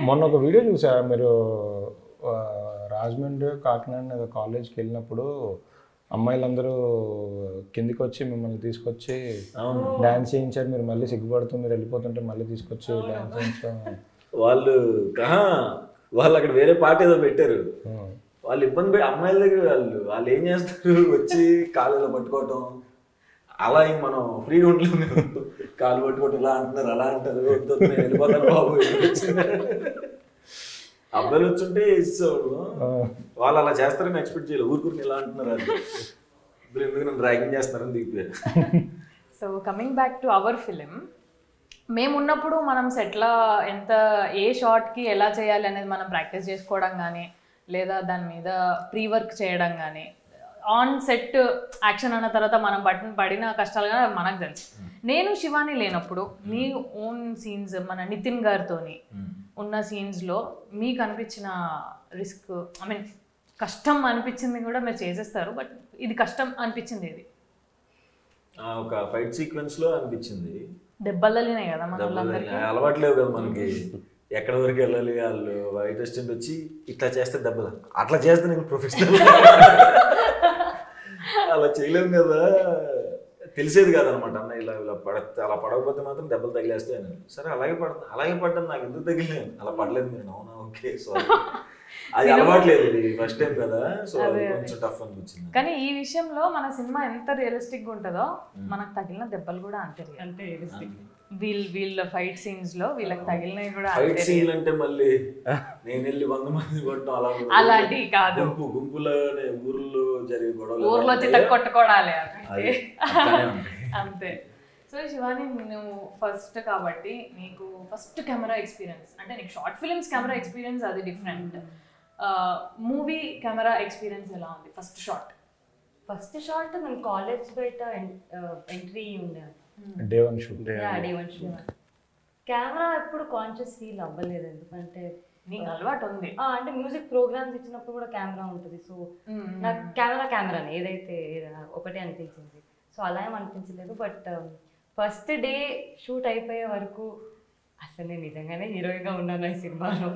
మొన్న ఒక వీడియో చూసా, మీరు రాజమండ్రి కాకినాడ కాలేజ్కి వెళ్ళినప్పుడు అమ్మాయిలందరూ కిందికి వచ్చి మిమ్మల్ని తీసుకొచ్చి డాన్స్ చేయించారు. మీరు మళ్ళీ సిగ్గుపడుతూ మీరు వెళ్ళిపోతుంటే మళ్ళీ తీసుకొచ్చి డాన్స్ చేయించాం. వాళ్ళు అక్కడ వేరే పాట ఏదో పెట్టారు, వాళ్ళు ఇబ్బంది పెట్టి అమ్మాయిల దగ్గర వాళ్ళు ఏం చేస్తారు, వచ్చి కాళ్ళలో పట్టుకోవటం అలా ఇంక మనం ఫ్రీగా ఉండలేము. కాలు పట్టుకుంటే ఇలా అంటున్నారు, అలా అంటారు, వద్దు నేను వెళ్ళిపోతాను బాబు. అబ్బాయిలు వచ్చుంటే ఇచ్చేవాళ్ళు, వాళ్ళు అలా చేస్తారని ఎక్స్పెక్ట్ చేయలేదు. ఊరుకుని ఇలా అంటున్నారు, అది ఇప్పుడు ఎందుకు నన్ను ర్యాగింగ్ చేస్తున్నారని దిగిపోయారు. So coming back to our film, మేము ఉన్నప్పుడు మనం సెట్లో ఎంత ఏ షార్ట్కి ఎలా చేయాలి అనేది మనం ప్రాక్టీస్ చేసుకోవడం కానీ, లేదా దాని మీద ప్రీ వర్క్ చేయడం కానీ, ఆన్ సెట్ యాక్షన్ అన్న తర్వాత మనం పడిన కష్టాలు కానీ మనకు తెలుసు. నేను శివాని లేనప్పుడు మీ ఓన్ సీన్స్, మన నితిన్ గారితోని ఉన్న సీన్స్లో మీకు అనిపించిన రిస్క్, ఐ మీన్ కష్టం అనిపించింది కూడా మీరు చేసేస్తారు, బట్ ఇది కష్టం అనిపించింది ఇది ఒక ఫైట్ సీక్వెన్స్ లో అనిపించింది. దెబ్బలనే కదా మన అలవాట్లేవు కదా మనకి, ఎక్కడ వరకు వెళ్ళాలి. వాళ్ళు వైట్ రెస్టెంట్ వచ్చి ఇట్లా చేస్తే దెబ్బలు, అట్లా చేస్తే నేను ప్రొఫెషనల్, అలా చేయలేము కదా, తెలిసేది కాదనమాట. అన్న ఇలా ఇలా అలా పడకపోతే మాత్రం దెబ్బలు తగిలేస్తాయి. సరే అలాగే పడ్డాను, నాకు ఎందుకు తగిలేదు, అలా పడలేదు మీరు, అవునా ఓకే సారీ. అది అలవాట్లేదు, ఇది ఫస్ట్ టైం కదా, సో కొంచెం టఫ్ అనిపించింది. కానీ ఈ విషయంలో మన సినిమా ఎంత రియలిస్టిక్ గా ఉంటుందో మనకు తగిలిన దెబ్బలు కూడా అంతే రియలిస్టిక్. వీళ్ళ ఫైట్ సీన్స్ లో వీళ్ళకి తగిలినవి కూడా ఫైట్ సీన్ అంటే మళ్ళీ నేను వెళ్ళి 100 మంది కొట్టడం అలా అలాంటివి కాదు, గుంపులోనే ఊర్లో జరిగే గొడవలు, ఊర్లో చిత్త కొట్టుకోవడాలి అంతే. సో శివాని, నువ్వు ఫస్ట్ కాబట్టి నీకు ఫస్ట్ కెమెరా ఎక్స్పీరియన్స్, అంటే నీకు షార్ట్ ఫిల్మ్స్ కెమెరా ఎక్స్పీరియన్స్ అది డిఫరెంట్, మూవీ కెమెరా ఎక్స్పీరియన్స్ ఎలా ఉంది? ఫస్ట్ షాట్ నేను కాలేజ్ బయట ఎంట్రీ ఉండే, డే వన్ షూట్. కెమెరా ఎప్పుడు కాన్షియస్ ఫీల్ అవ్వలేదు, ఎందుకంటే నీకు అలవాటు ఉంది. అంటే మ్యూజిక్ ప్రోగ్రామ్స్ ఇచ్చినప్పుడు కూడా కెమెరా ఉంటుంది, సో నాకు కెమెరానే ఏదైతే ఒకటే అనిపించింది. సో అలా ఏం అనిపించలేదు. బట్ ఫస్ట్ డే షూట్ అయిపోయే వరకు అసలు నేను నిజంగానే హీరోయిన్గా ఉన్నాను ఈ సినిమాలో,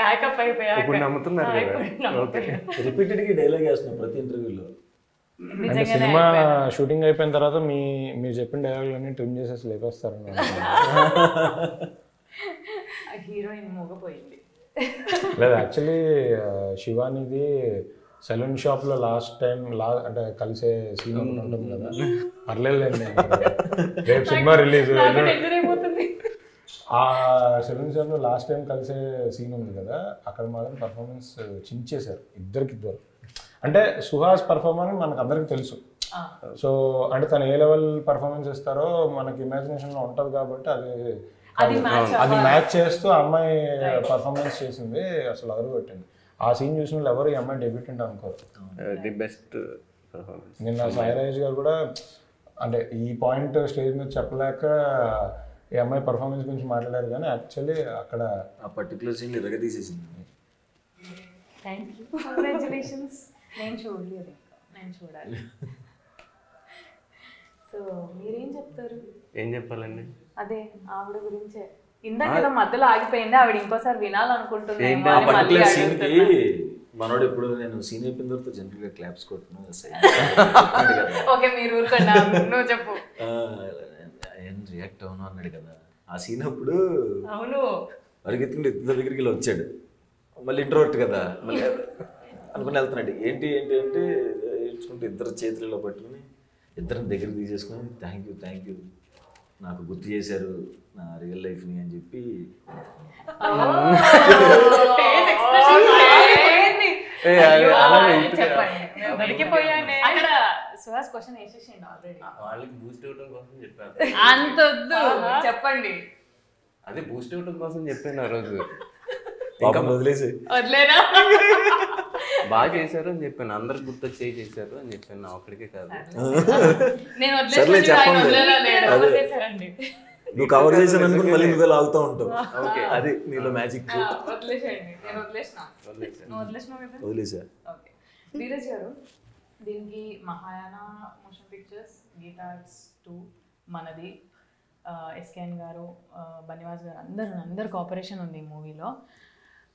ప్యాకప్ అయిపోయాక రిపీటెడ్గా డైలాగ్ వేస్తున్నాను ప్రతి ఇంటర్వ్యూలో. అంటే సినిమా షూటింగ్ అయిపోయిన తర్వాత మీరు చెప్పిన డైలాగులన్నీ ట్రిమ్ చేసేసి లేపేస్తారు. హీరోయిన్ మోగపోయింది. లేదు, యాక్చువల్లీ శివానిది సెలూన్ షాప్లో లాస్ట్ టైం అంటే కలిసే సీన్ ఉంటుంది కదా, పర్లేదులేండి రేపు సినిమా రిలీజ్, ఆ సెలూన్ షాప్లో లాస్ట్ టైం కలిసే సీన్ ఉంది కదా, అక్కడ మాత్రం పర్ఫార్మెన్స్ చించేశారు ఇద్దరికిద్దరు. అంటే సుహాస్ పర్ఫార్మర్ మనకు అందరికి తెలుసు, సో అంటే తను ఏ లెవెల్ పర్ఫార్మెన్స్ ఇస్తారో మనకి ఇమాజినేషన్లో ఉంటుంది కాబట్టి అది మ్యాచ్ చేస్తూ అమ్మాయి పర్ఫార్మెన్స్ చేసింది, అసలు అదరు పెట్టింది. ఆ సీన్ చూసిన వాళ్ళు ఎవరు ఈ అమ్మాయి డెబ్యూటెంట్ అనుకోరు. The best performance. నిన్న సాయిరాజ్ గారు కూడా అంటే ఈ పాయింట్ స్టేజ్ మీద చెప్పలేక ఈ అమ్మాయి పర్ఫార్మెన్స్ గురించి మాట్లాడారు, కానీ యాక్చువల్లీ అక్కడ ఆ పర్టికులర్ సీన్ ఇరగ తీసేసింది. Thank you, congratulations. నేను చూడలేదు, నేను చూడాలి. సో మీరేం చెప్తారు? ఏం చెప్పాలండి? అదే ఆవిడ గురించే ఇందాక ఏదో మధ్యలో ఆగిపోయింది, ఆవిడ ఇంకోసారి వినాలనుకుంటుంది. మనోడు ఇప్పుడు నేను సీన్ అయిపోయిన తర్వాత జనరల్గా క్లాప్స్ కొట్టును. ఓకే మీరు ఊరుకోండి, నువ్వు చెప్పు. ఏం రియాక్ట్ అవును అన్నాడు కదా, ఆ సీన్ అప్పుడు అవును అడిగితే ఇద్దరు దగ్గరికి ఇలా వచ్చాడు, మళ్ళీ ఇంట్రోవర్ట్ కదా, మళ్ళీ అనుకుని వెళ్తున్నాడు. ఏంటి ఏంటి అంటే ఏడ్చుకుంటూ ఇద్దరు చేతులలో పట్టుకుని ఇద్దరిని దగ్గరికి తీసేసుకుని థ్యాంక్ యూ నాకు గుర్తు చేశారు నా రియల్ లైఫ్ని అని చెప్పి అక్కడ సుహాస్ క్వశ్చన్ వేసేసిండు ఆల్రెడీ. వాళ్ళకి బూస్ట్ ఇవ్వడం కోసం చెప్పారు. అంత వద్దు, చెప్పండి. అదే బూస్ట్ ఇవ్వడం కోసం చెప్పాను ఆ రోజు. ఇంకా వదిలేనా? బాగా చేశారు అని చెప్పాను, అందరికి గుర్తొచ్చి చేశారు అని చెప్పాను, నా ఒక్కడికే కాదు. నేను నువ్వు కవర్ చేసాను అనుకుని మళ్ళీ నువ్వే లాగుతూ ఉంటావు. అది నీలో మ్యాజిక్. వదిలేసా. ధీరజ్ గారు, దీనికి Mahayana Motion Pictures, Geetha Arts 2, మనది, ఎస్కేఎన్ గారు, బన్నివాస్ గారు అందరు కోఆపరేషన్ ఉంది ఈ మూవీలో.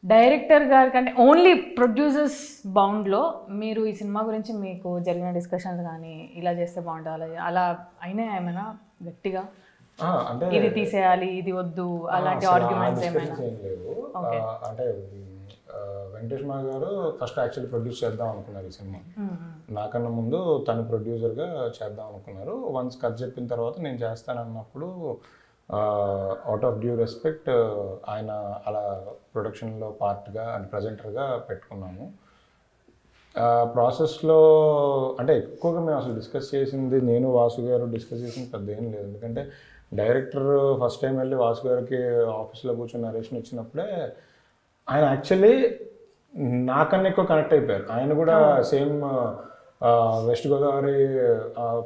డైరెక్టర్ గారి కంటే ఓన్లీ ప్రొడ్యూసర్స్ బౌండ్లో మీరు ఈ సినిమా గురించి మీకు జరిగిన డిస్కషన్స్ కానీ ఇలా చేస్తే బాగుంటుంది అలా అయినా ఏమైనా గట్టిగా అంటే ఇది తీసేయాలి ఇది వద్దు అలాంటి ఆర్గ్యుమెంట్స్ ఏమైనా? అంటే వెంకటేష్ మా గారు ఫస్ట్ యాక్చువల్లీ ప్రొడ్యూస్ చేద్దాం అనుకున్నారు ఈ సినిమా. నాకన్నా ముందు తను ప్రొడ్యూసర్గా చేద్దాం అనుకున్నారు. వన్స్ కథ చెప్పిన తర్వాత నేను చేస్తానన్నప్పుడు అవుట్ ఆఫ్ డ్యూ రెస్పెక్ట్ ఆయన అలా ప్రొడక్షన్లో పార్ట్గా అండ్ ప్రజెంటర్గా పెట్టుకున్నాము. ప్రాసెస్లో అంటే ఎక్కువగా మేము అసలు డిస్కస్ చేసింది, నేను వాసు గారు డిస్కస్ చేసింది పెద్ద ఏం లేదు. ఎందుకంటే డైరెక్టర్ ఫస్ట్ టైం వెళ్ళి వాసు గారికి ఆఫీస్లో కూర్చొని నరేషన్ ఇచ్చినప్పుడే ఆయన యాక్చువల్లీ నాకన్నా ఎక్కువ కనెక్ట్ అయిపోయారు. ఆయన కూడా సేమ్ వెస్ట్ గోదావరి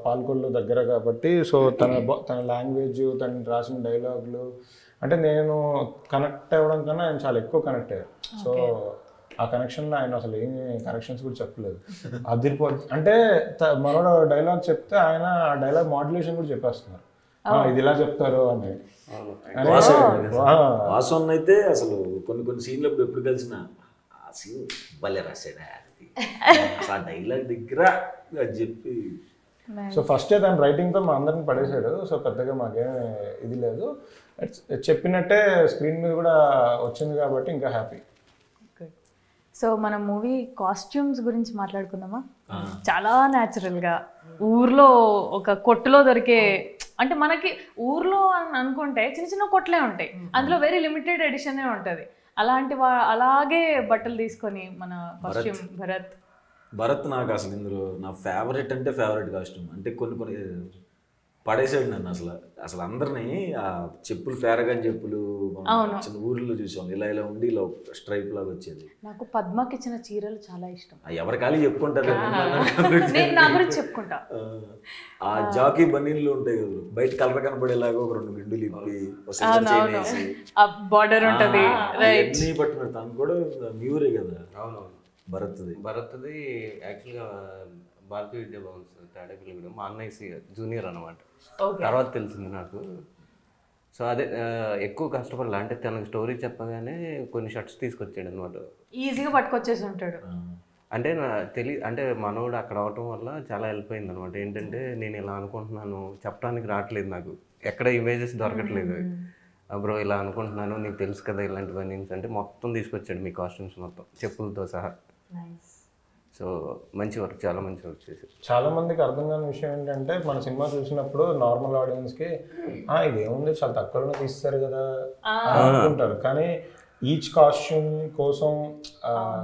పాల్కొల్లు దగ్గర కాబట్టి సో తన లాంగ్వేజ్, తను రాసిన డైలాగులు అంటే నేను కనెక్ట్ అవ్వడం కన్నా ఆయన చాలా ఎక్కువ కనెక్ట్ అయ్యారు. సో ఆ కనెక్షన్లో ఆయన అసలు ఏమి కరెక్షన్స్ కూడా చెప్పలేదు. అదిరిపోతుంది అంటే మరో డైలాగ్ చెప్తే ఆయన ఆ డైలాగ్ మాడ్యులేషన్ కూడా చెప్పేస్తున్నారు, ఇది ఇలా చెప్తారు అని. వాసన్ అయితే అసలు కొన్ని సీన్లు ఎప్పుడు కలిసిన ఆ సీన్ భలే రాశాడా ఆ డైలాగ్ దగ్గర అది చెప్పి. సో ఫస్ట్ తను రైటింగ్తో మా అందరిని పడేశాడు. సో పెద్దగా మాకేం ఇది లేదు, చెప్పినట్టే స్క్రీన్ మీద కూడా వచ్చింది కాబట్టి ఇంకా హ్యాపీ. సో మన మూవీ కాస్ట్యూమ్స్ గురించి మాట్లాడుకుందామా? చాలా న్యాచురల్గా ఊర్లో ఒక కొట్టులో దొరికే, అంటే మనకి ఊర్లో అని అనుకుంటే చిన్న చిన్న కొట్లే ఉంటాయి, అందులో వెరీ లిమిటెడ్ ఎడిషనే ఉంటుంది. అలాంటి అలాగే బట్టలు తీసుకొని మన కాస్ట్యూమ్ భరత్ నాకు అసలు ఇందులో నా ఫేవరెట్ అంటే ఫేవరెట్ కాస్ట్యూమ్. అంటే కొన్ని పడేసాడు నన్ను అసలు అందరినీ. ఆ చెప్పులు పేరగాని చెప్పులు చిన్న ఊర్లో చూసాం, ఇలా ఉండి ఇలా స్ట్రైప్ లాగా వచ్చేది. నాకు పద్మకి ఇచ్చిన చీరలు చాలా ఇష్టం. ఎవరి ఖాళీ చెప్పుకుంటారు, చెప్పుకుంటా. ఆ జాకీ బనీన్లు ఉంటాయి కదా, బయట కలర్ కనపడేలాగా ఒక 2 గిండులు ఇప్పి బార్డర్ ఉంటుంది. అన్ని పట్టుకున్నారు. తను కూడా మ్యూరే కదా. అవునవును. భరత్ది యాక్చువల్గా భారతీయ విద్యా భవన్ తాడేపల్లి మా అన్నయ్య జూనియర్ అనమాట. తర్వాత తెలిసింది నాకు. సో అదే ఎక్కువ కష్టపడాలి అంటే తనకు స్టోరీ చెప్పగానే కొన్ని షర్ట్స్ తీసుకొచ్చాడు అనమాట. ఈజీగా పట్టుకొచ్చేసి ఉంటాడు. అంటే అంటే మనోడు అక్కడ అవటం వల్ల చాలా హెల్ప్ అయింది అనమాట. ఏంటంటే నేను ఇలా అనుకుంటున్నాను చెప్పడానికి రావట్లేదు, నాకు ఎక్కడ ఇమేజెస్ దొరకట్లేదు. బ్రో ఇలా అనుకుంటున్నాను, నీకు తెలుసు కదా ఇలాంటివన్నీ అంటే మొత్తం తీసుకొచ్చాడు మీ కాస్ట్యూమ్స్ మొత్తం చెప్పులతో సహా. సో మంచి వర్క్, చాలా మంచి వర్క్ చేశారు. చాలా మందికి అర్థం కాని విషయం ఏంటంటే మన సినిమా చూసినప్పుడు నార్మల్ ఆడియన్స్కి ఇదేముంది చాలా తక్కువలో తీస్తారు కదా అనుకుంటారు. కానీ ఈచ్ కాస్ట్యూమ్ కోసం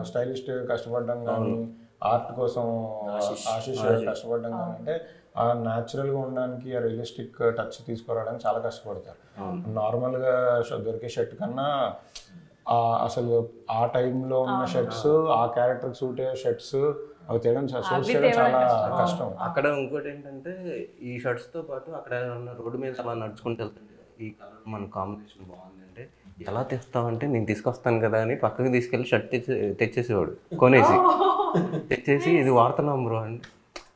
స్టైలిస్ట్ కష్టపడడం కానీ, ఆర్ట్ కోసం ఆశీష్ కష్టపడడం కానీ, అంటే ఆ న్యాచురల్గా ఉండడానికి ఆ రియలిస్టిక్ టచ్ తీసుకురావడానికి చాలా కష్టపడతారు. నార్మల్గా దొరికే షర్ట్ కన్నా అసలు ఆ టైంలో ఉన్న షర్ట్స్, ఆ క్యారెక్టర్ సూట్ అయ్యే షర్ట్స్ అవి తేయడం చాలా కష్టం. అక్కడ ఇంకోటి ఏంటంటే ఈ షర్ట్స్తో పాటు అక్కడ ఉన్న రోడ్డు మీద అలా నడుచుకుంటూ వెళ్తుంటే ఈ కలర్ మన కాంబినేషన్ బాగుందంటే ఎలా తెస్తావంటే నేను తీసుకొస్తాను కదా అని పక్కకి తీసుకెళ్ళి షర్ట్ తెచ్చేసేవాడు, తెచ్చేసి ఇది వాడుతున్నాం బ్రో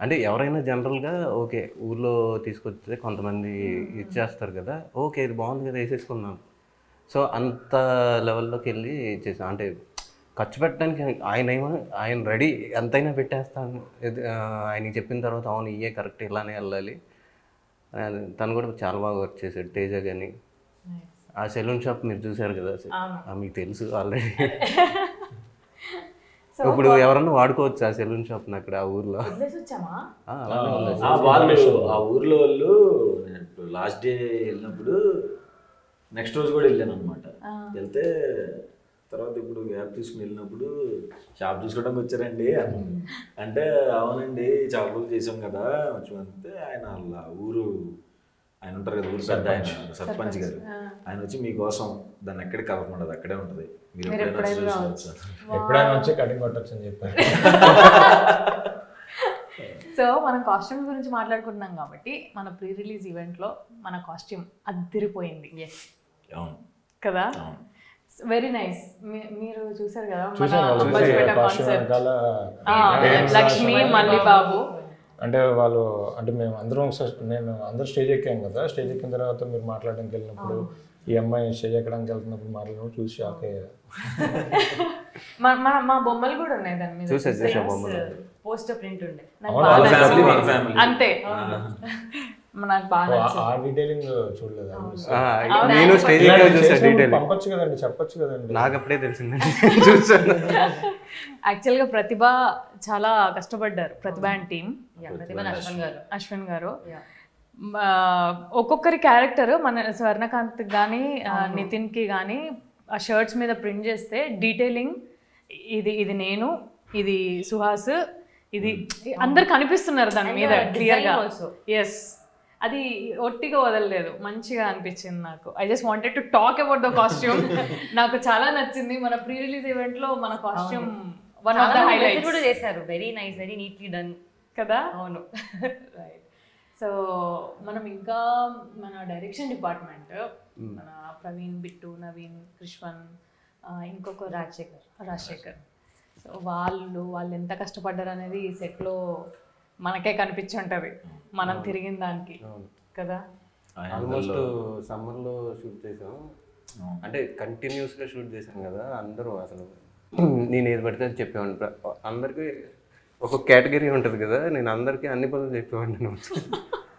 అంటే ఎవరైనా జనరల్గా ఓకే ఊర్లో తీసుకొస్తే కొంతమంది ఇచ్చేస్తారు కదా, ఓకే ఇది బాగుంది కదా వేసేసుకున్నాను. సో అంత లెవెల్లోకి వెళ్ళి చేసాం. అంటే ఖర్చు పెట్టడానికి ఆయన రెడీ ఎంతైనా పెట్టేస్తాను. ఆయనకి చెప్పిన తర్వాత అవును ఇయే కరెక్ట్ ఇలానే వెళ్ళాలి. తను కూడా చాలా బాగా వర్క్ చేశాడు. తేజ కానీ ఆ సెలూన్ షాప్ మీరు చూసారు కదా, మీకు తెలుసు ఆల్రెడీ. ఇప్పుడు ఎవరన్నా వాడుకోవచ్చు ఆ సెలూన్ షాప్ అక్కడ ఆ ఊర్లో. ఆ ఊర్లో వాళ్ళు లాస్ట్ డే వెళ్ళినప్పుడు నెక్స్ట్ రోజు కూడా వెళ్ళాను అనమాట. వెళ్తే తర్వాత ఇప్పుడు గ్యాప్ తీసుకుని వెళ్ళినప్పుడు షాప్ చూసుకోవడానికి వచ్చారండి అంటే అవునండి చాలా రోజులు చేసాం కదా అంటే ఆయన వాళ్ళ ఊరు ఆయన ఉంటారు కదా, ఊరు పెద్ద ఆయన సర్పంచ్ గారు, ఆయన వచ్చి మీకోసం దాన్ని ఎక్కడికి కలపమండదు అక్కడే ఉంటుంది, మీరు ఎప్పుడైనా వచ్చి కటింగ్ కొట్టచ్చు అని చెప్పారు. సో మనం కాస్ట్యూమ్ గురించి మాట్లాడుకుంటున్నాం కాబట్టి మన ప్రీ రిలీజ్ ఈవెంట్లో మన కాస్ట్యూమ్ అదిరిపోయింది కదా, వెరీ నైస్. మీరు చూసారు కదా లక్ష్మి మల్లి బాబు అంటే వాళ్ళు అంటే మేము అందరం నేను అందరూ స్టేజ్ ఎక్కాం కదా, స్టేజ్ ఎక్కిన తర్వాత మీరు మాట్లాడడానికి వెళ్ళినప్పుడు ఈ అమ్మాయి స్టేజ్ ఎక్కడానికి వెళ్తున్నప్పుడు మాట్లాడినప్పుడు చూసి షాక్ అయ్యారు. మా బొమ్మలు కూడా ఉన్నాయి దాని మీద, పోస్టర్ ప్రింట్ ఉండే అంతే. నాకు బాగా ఆ డీటెయిలింగ్ చూడలేదు. నేను స్టేజ్ చూసాను డీటెయిల్. పంపొచ్చు కదండి, చెప్పొచ్చు కదండి. నాకు అప్పుడే తెలిసిందండి చూసాను. యాక్చువల్గా ప్రతిభ చాలా కష్టపడ్డారు, ప్రతిభ అండ్ టీమ్, అశ్విన్ గారు. ఒక్కొక్కరి క్యారెక్టర్ మన స్వర్ణకాంత్ కానీ నితిన్కి కానీ ఆ షర్ట్స్ మీద ప్రింట్ చేస్తే డీటెయిలింగ్, ఇది నేను, ఇది సుహాస్, ఇది అందరు కనిపిస్తున్నారు దాని మీద క్లియర్గా. ఎస్, అది ఒట్టిగా వదలలేదు, మంచిగా అనిపించింది నాకు. I just wanted to talk about the costume. నాకు చాలా నచ్చింది. మన ప్రీ రిలీజ్ ఈవెంట్ లో మన costume one of the highlights కూడా చేశారు. Very nice, very neatly done కదా. అవును. రైట్. సో మనం ఇంకా మన డైరెక్షన్ డిపార్ట్మెంట్, మన ప్రవీణ్, బిట్టు, నవీన్, కృష్వన్, ఇంకొక రాజశేఖర్. సో వాళ్ళు ఎంత కష్టపడ్డారు అనేది ఈ సెట్లో మనకే కనిపించుంటది, మనం తిరిగిన దానికి కదా. ఆల్మోస్ట్ సమ్మర్లో షూట్ చేసాం, అంటే కంటిన్యూస్గా షూట్ చేసాం కదా. అందరూ అసలు నేను ఏది పడితే అది చెప్పేవాడిని. అందరికీ ఒక కేటగిరీ ఉంటుంది కదా, నేను అందరికీ అన్ని పనులు చెప్పేవాడిని.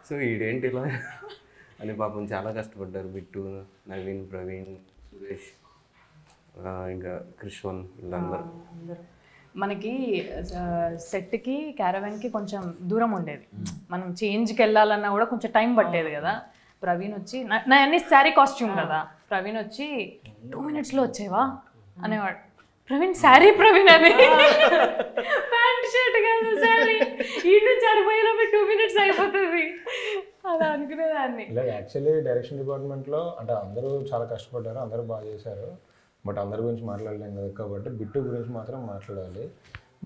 సో ఈడేంటి ఇలా అని పాపం చాలా కష్టపడ్డారు. బిట్టు, నవీన్, ప్రవీణ్, సురేష్, ఇంకా కృష్వన్, వీళ్ళందరూ. మనకి సెట్కి క్యారవాన్కి కొంచెం దూరం ఉండేది, మనం చేంజ్కి వెళ్ళాలన్నా కూడా కొంచెం టైం పట్టేది కదా. ప్రవీణ్ వచ్చి నా అన్ని శారీ కాస్ట్యూమ్ కదా, ప్రవీణ్ వచ్చి 2 minutesలో వచ్చేవా అనేవాడు. ప్రవీణ్ శారీ, ప్రవీణ్ అది ప్యాంట్ షర్ట్ కాదు శారీ, ఈ నుంచి అరిపోయేలోపు 2 minutes అయిపోతుంది అలా అనుకునేదాన్ని. ఇలా యాక్చువల్లీ డైరెక్షన్ డిపార్ట్మెంట్లో అంటే అందరూ చాలా కష్టపడ్డారు, అందరూ బాగా చేశారు. బట్ అందరి గురించి మాట్లాడలేం కదా, కాబట్టి బిట్టు గురించి మాత్రం మాట్లాడాలి.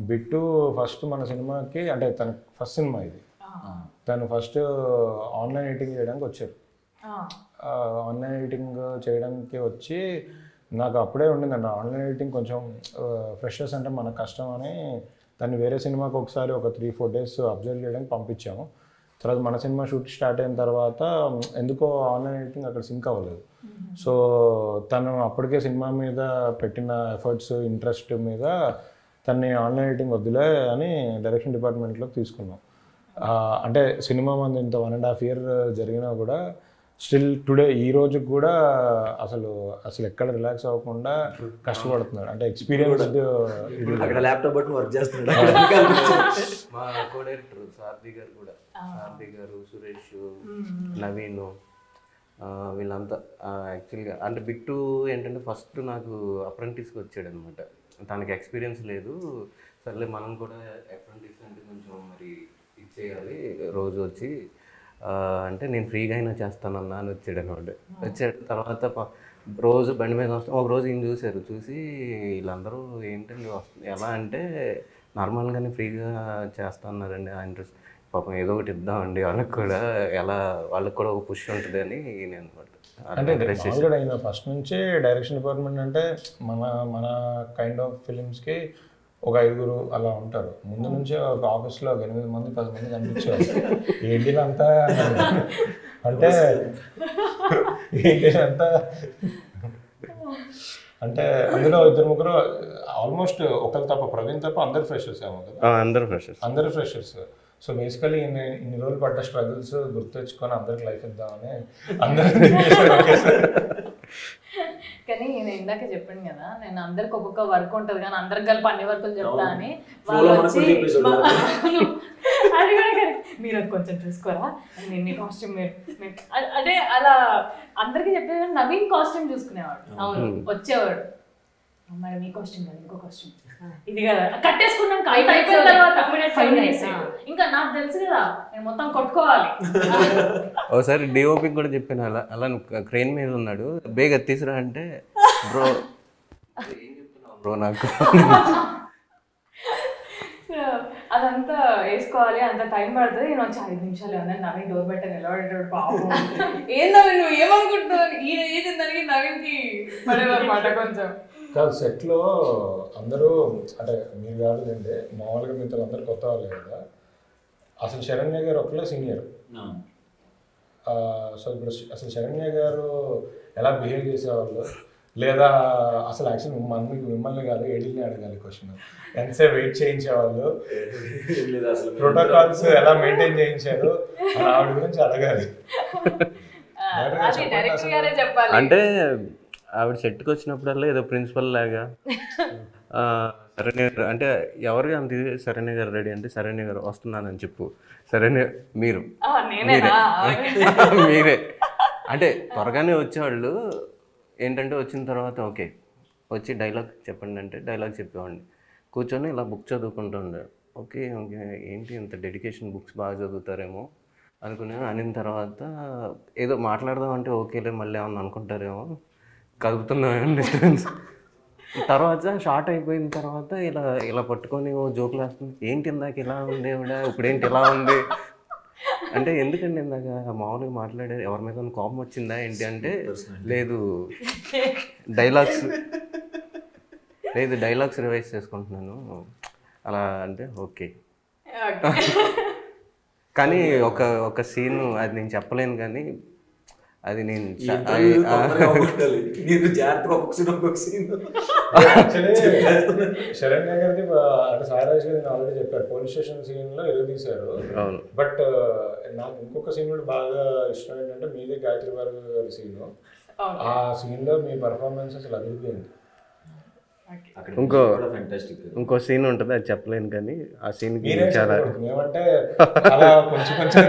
బిట్టు ఫస్ట్ మన సినిమాకి, అంటే తన ఫస్ట్ సినిమా ఇది, తను ఫస్ట్ ఆన్లైన్ ఎడిటింగ్ చేయడానికి వచ్చారు. ఆన్లైన్ ఎడిటింగ్ చేయడానికి వచ్చి నాకు అప్పుడే ఉండిందండి ఆన్లైన్ ఎడిటింగ్ కొంచెం ఫ్రెషర్స్ అంటే మనకు కష్టం అని దాన్ని వేరే సినిమాకి ఒకసారి ఒక 3-4 days అబ్జర్వ్ చేయడానికి పంపించాము. తర్వాత మన సినిమా షూట్ స్టార్ట్ అయిన తర్వాత ఎందుకో ఆన్లైన్ ఎడిటింగ్ అక్కడ సింక్ అవ్వలేదు. సో తను అప్పటికే సినిమా మీద పెట్టిన ఎఫర్ట్స్, ఇంట్రెస్ట్ మీద తన్ని ఆన్లైన్ ఎడిటింగ్ వద్దులే అని డైరెక్షన్ డిపార్ట్మెంట్లోకి తీసుకున్నాం. అంటే సినిమా మంది ఇంత 1.5 year జరిగినా కూడా స్టిల్ టుడే ఈ రోజుకి కూడా అసలు ఎక్కడ రిలాక్స్ అవ్వకుండా కష్టపడుతున్నాడు. అంటే ఎక్స్పీరియన్స్డ్ అక్కడ ల్యాప్టాప్ బట్టి వర్క్ చేస్తున్నాడు. మా కో డైరెక్టర్ సారథి గారు కూడా, సారథి గారు, సురేష్, నవీన్, వీళ్ళంతా యాక్చువల్గా. అంటే బిట్టు ఏంటంటే ఫస్ట్ నాకు అప్రెంటిస్కి వచ్చాడు అనమాట. తనకి ఎక్స్పీరియన్స్ లేదు, సర్లే మనం కూడా అప్రెంటిస్ అంటే కొంచెం మరి ఇచ్చేయాలి రోజు వచ్చి అంటే నేను ఫ్రీగా అయినా చేస్తానన్నా అని వచ్చాడు అనమాట. వచ్చాడు తర్వాత రోజు బండి మీద వస్తాం. ఒక రోజు ఈయన చూశారు, చూసి వీళ్ళందరూ ఏంటండి వస్తుంది ఎలా అంటే నార్మల్గానే ఫ్రీగా చేస్తాన్నారండి ఆ ఇంట్రెస్ట్, పాపం ఏదో ఒకటి ఇద్దామండి వాళ్ళకి కూడా, ఎలా వాళ్ళకి కూడా ఒక పుష్ ఉంటుంది అని నేను అనమాట. అంటే ఆయన ఫస్ట్ నుంచి డైరెక్షన్ డిపార్ట్మెంట్ అంటే మన కైండ్ ఆఫ్ ఫిలిమ్స్కి ఒక 5 అలా ఉంటారు. ముందు నుంచే ఒక ఆఫీస్లో ఒక 8 మంది 10 మంది కనిపించారు. ఏంటిదంతా అంటే ఏంటిదంతా అంటే అందులో 2-3 ఆల్మోస్ట్ ఒకరు తప్ప, ప్రవీణ్ తప్ప అందరు ఫ్రెషర్స్ ఏమో కదా. అందరు ఫ్రెషర్స్. సో బేసికలీ ఇన్ని రోజులు పడ్డ స్ట్రగుల్స్ గుర్తు తెచ్చుకొని అందరికి లైఫ్ ఇద్దామని అందరూ. కానీ నేను ఇందాక చెప్పాను కదా, నేను అందరికి ఒక్కొక్క వర్క్ ఉంటుంది కానీ అందరికి కలిపి అన్ని వర్కులు చెప్తా అని. అది కూడా మీరు అది కొంచెం చూసుకోరా, నేను కాస్ట్యూమ్ అంటే అలా అందరికి చెప్పేది. నవీన్ కాస్ట్యూమ్ చూసుకునేవాడు, అవును వచ్చేవాడు, మేడం ఈ కాస్ట్యూమ్ కదా, ఇంకో కాస్ట్యూమ్ ఇది కదా, కట్టేసుకున్నాక అయిపోయిన తర్వాత ఇంకా నాకు తెలుసు కదా నేను మొత్తం కొట్టుకోవాలి. ఒకసారి డిఓపి కూడా చెప్పాను అలా క్రెయిన్ మీద ఉన్నాడు, బేగ తీసురా అంటే బ్రో ఏం చెప్తున్నావు బ్రో నాకు. అదంతా వేసుకోవాలి, అంత టైం పడుతుంది. నేను వచ్చి 5 నిమిషాలు అన్నాను. నవీన్ డోర్ బయట నిలబడేటాడు, పాపం ఏం నవీన్ నువ్వు ఏమనుకుంటున్నావు, ఈయన ఏది దానికి నవీన్కి పడేదన్నమాట కొంచెం. కాదు సెట్లో అందరూ అంటే మీరు కాదులేండి, మామూలుగా మిగతా అందరు కొత్త వాళ్ళే కదా. అసలు శరణ్య గారు ఒకళ్ళే సీనియర్. సో ఇప్పుడు అసలు శరణ్య గారు ఎలా బిహేవ్ చేసేవాళ్ళు, లేదా అసలు యాక్చువల్ మిమ్మల్ని కాదు ఎడిల్ని అడగాలి క్వశ్చన్, ఎంతసేపు వెయిట్ చేయించేవాళ్ళు, ప్రోటోకాల్స్ ఎలా మెయింటైన్ చేయించారు అని ఆవిడ గురించి అడగాలి. అది డైరెక్టర్ గారే చెప్పాలి. అంటే ఆవిడ సెట్కి వచ్చినప్పుడల్లా ఏదో ప్రిన్సిపల్ లాగా సరేనే అంటే ఎవరికి అంత ఇది, సరేనే గారు రెడీ అంటే సరేనే గారు వస్తున్నానని చెప్పు, సరేనే మీరు మీరే అంటే త్వరగానే వచ్చేవాళ్ళు. ఏంటంటే వచ్చిన తర్వాత ఓకే వచ్చి డైలాగ్ చెప్పండి అంటే డైలాగ్ చెప్పేవాడిని, కూర్చొని ఇలా బుక్ చదువుకుంటూ ఉండే. ఓకే ఓకే ఏంటి ఇంత డెడికేషన్, బుక్స్ బాగా చదువుతారేమో అనుకున్నాను. అనిన తర్వాత ఏదో మాట్లాడదాం అంటే ఓకేలే మళ్ళీ ఏమన్నా అనుకుంటారేమో కదుపుతున్నాం డిస్టర్బెన్స్. తర్వాత షార్ట్ అయిపోయిన తర్వాత ఇలా ఇలా పట్టుకొని ఓ జోకులు వేస్తుంది, ఏంటి ఇందాక ఇలా ఉంది ఆవిడ ఇప్పుడేంటి ఇలా ఉంది అంటే ఎందుకండి ఇందాక మామూలుగా మాట్లాడారు ఎవరి మీద కోపం వచ్చిందా ఏంటి అంటే లేదు డైలాగ్స్ రివైజ్ చేసుకుంటున్నాను అలా అంటే ఓకే. కానీ ఒక సీన్ అది నేను చెప్పలేను కానీ అది నేను శరణ్య గారిది అంటే సాయిరాజ్ గారి ఆల్రెడీ చెప్పారు పోలీస్ స్టేషన్ సీన్ లో ఎదురు తీశారు. బట్ నాకు ఇంకొక సీన్ కూడా బాగా ఇష్టం ఏంటంటే మీదే గాయత్రి గారి సీన్. ఆ సీన్ లో మీ పర్ఫార్మెన్స్ అసలు అదిరిపోయింది. ఇంకో సీన్ ఉంటుంది అది చెప్పలేను కానీ ఆ సీన్ చాలా ఏమంటే కొంచెం కొంచెం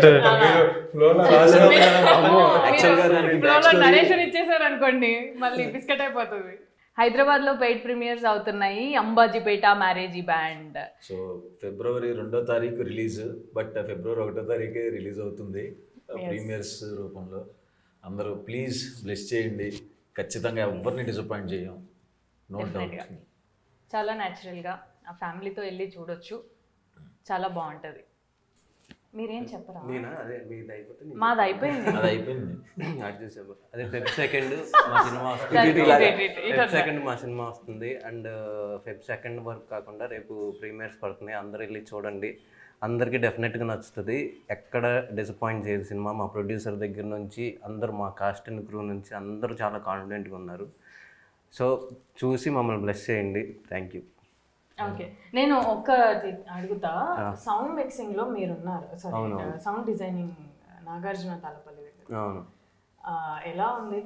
ఇచ్చేసారు అనుకోండి మళ్ళీ బిస్కెట్ అయిపోతుంది. హైదరాబాద్ లో పెయిడ్ ప్రీమియర్స్ అవుతున్నాయి Ambajipeta marriage band. So February 2వ తారీఖు రిలీజ్, బట్ ఫిబ్రవరి 1వ తారీఖే రిలీజ్ అవుతుంది ప్రీమియర్స్ రూపంలో. అందరూ ప్లీజ్ బ్లెస్ చేయండి, ఖచ్చితంగా ఎవరిని డిసప్పాయింట్ చేయం. చాలా న్యాచురల్గా ఆ ఫ్యామిలీతో వెళ్ళి చూడొచ్చు, చాలా బాగుంటుంది. మీరేం చెప్పరా? మాది అయిపోయింది. అదే ఫెబ్ సెకండ్ మా సినిమా వస్తుంది అండ్ ఫెబ్ 2 వరకు కాకుండా రేపు ప్రీమియర్స్ పడుతున్నాయి. అందరూ వెళ్ళి చూడండి, అందరికీ డెఫినెట్గా నచ్చుతుంది. ఎక్కడ డిసప్పాయింట్ చేయదు సినిమా. మా ప్రొడ్యూసర్ దగ్గర నుంచి అందరూ, మా కాస్ట్ అండ్ క్రూ నుంచి అందరూ చాలా కాన్ఫిడెంట్గా ఉన్నారు. సో చూసి మమ్మల్ని బ్లెస్ చేయండి. Thank you. ఓకే, నేను ఒక్కటి అడుగుతా. సౌండ్ మిక్సింగ్ లో మీరున్నారు, sorry sound designing Nagarjuna Talapalli దగ్గర. అవును, ఎలా ఉంది?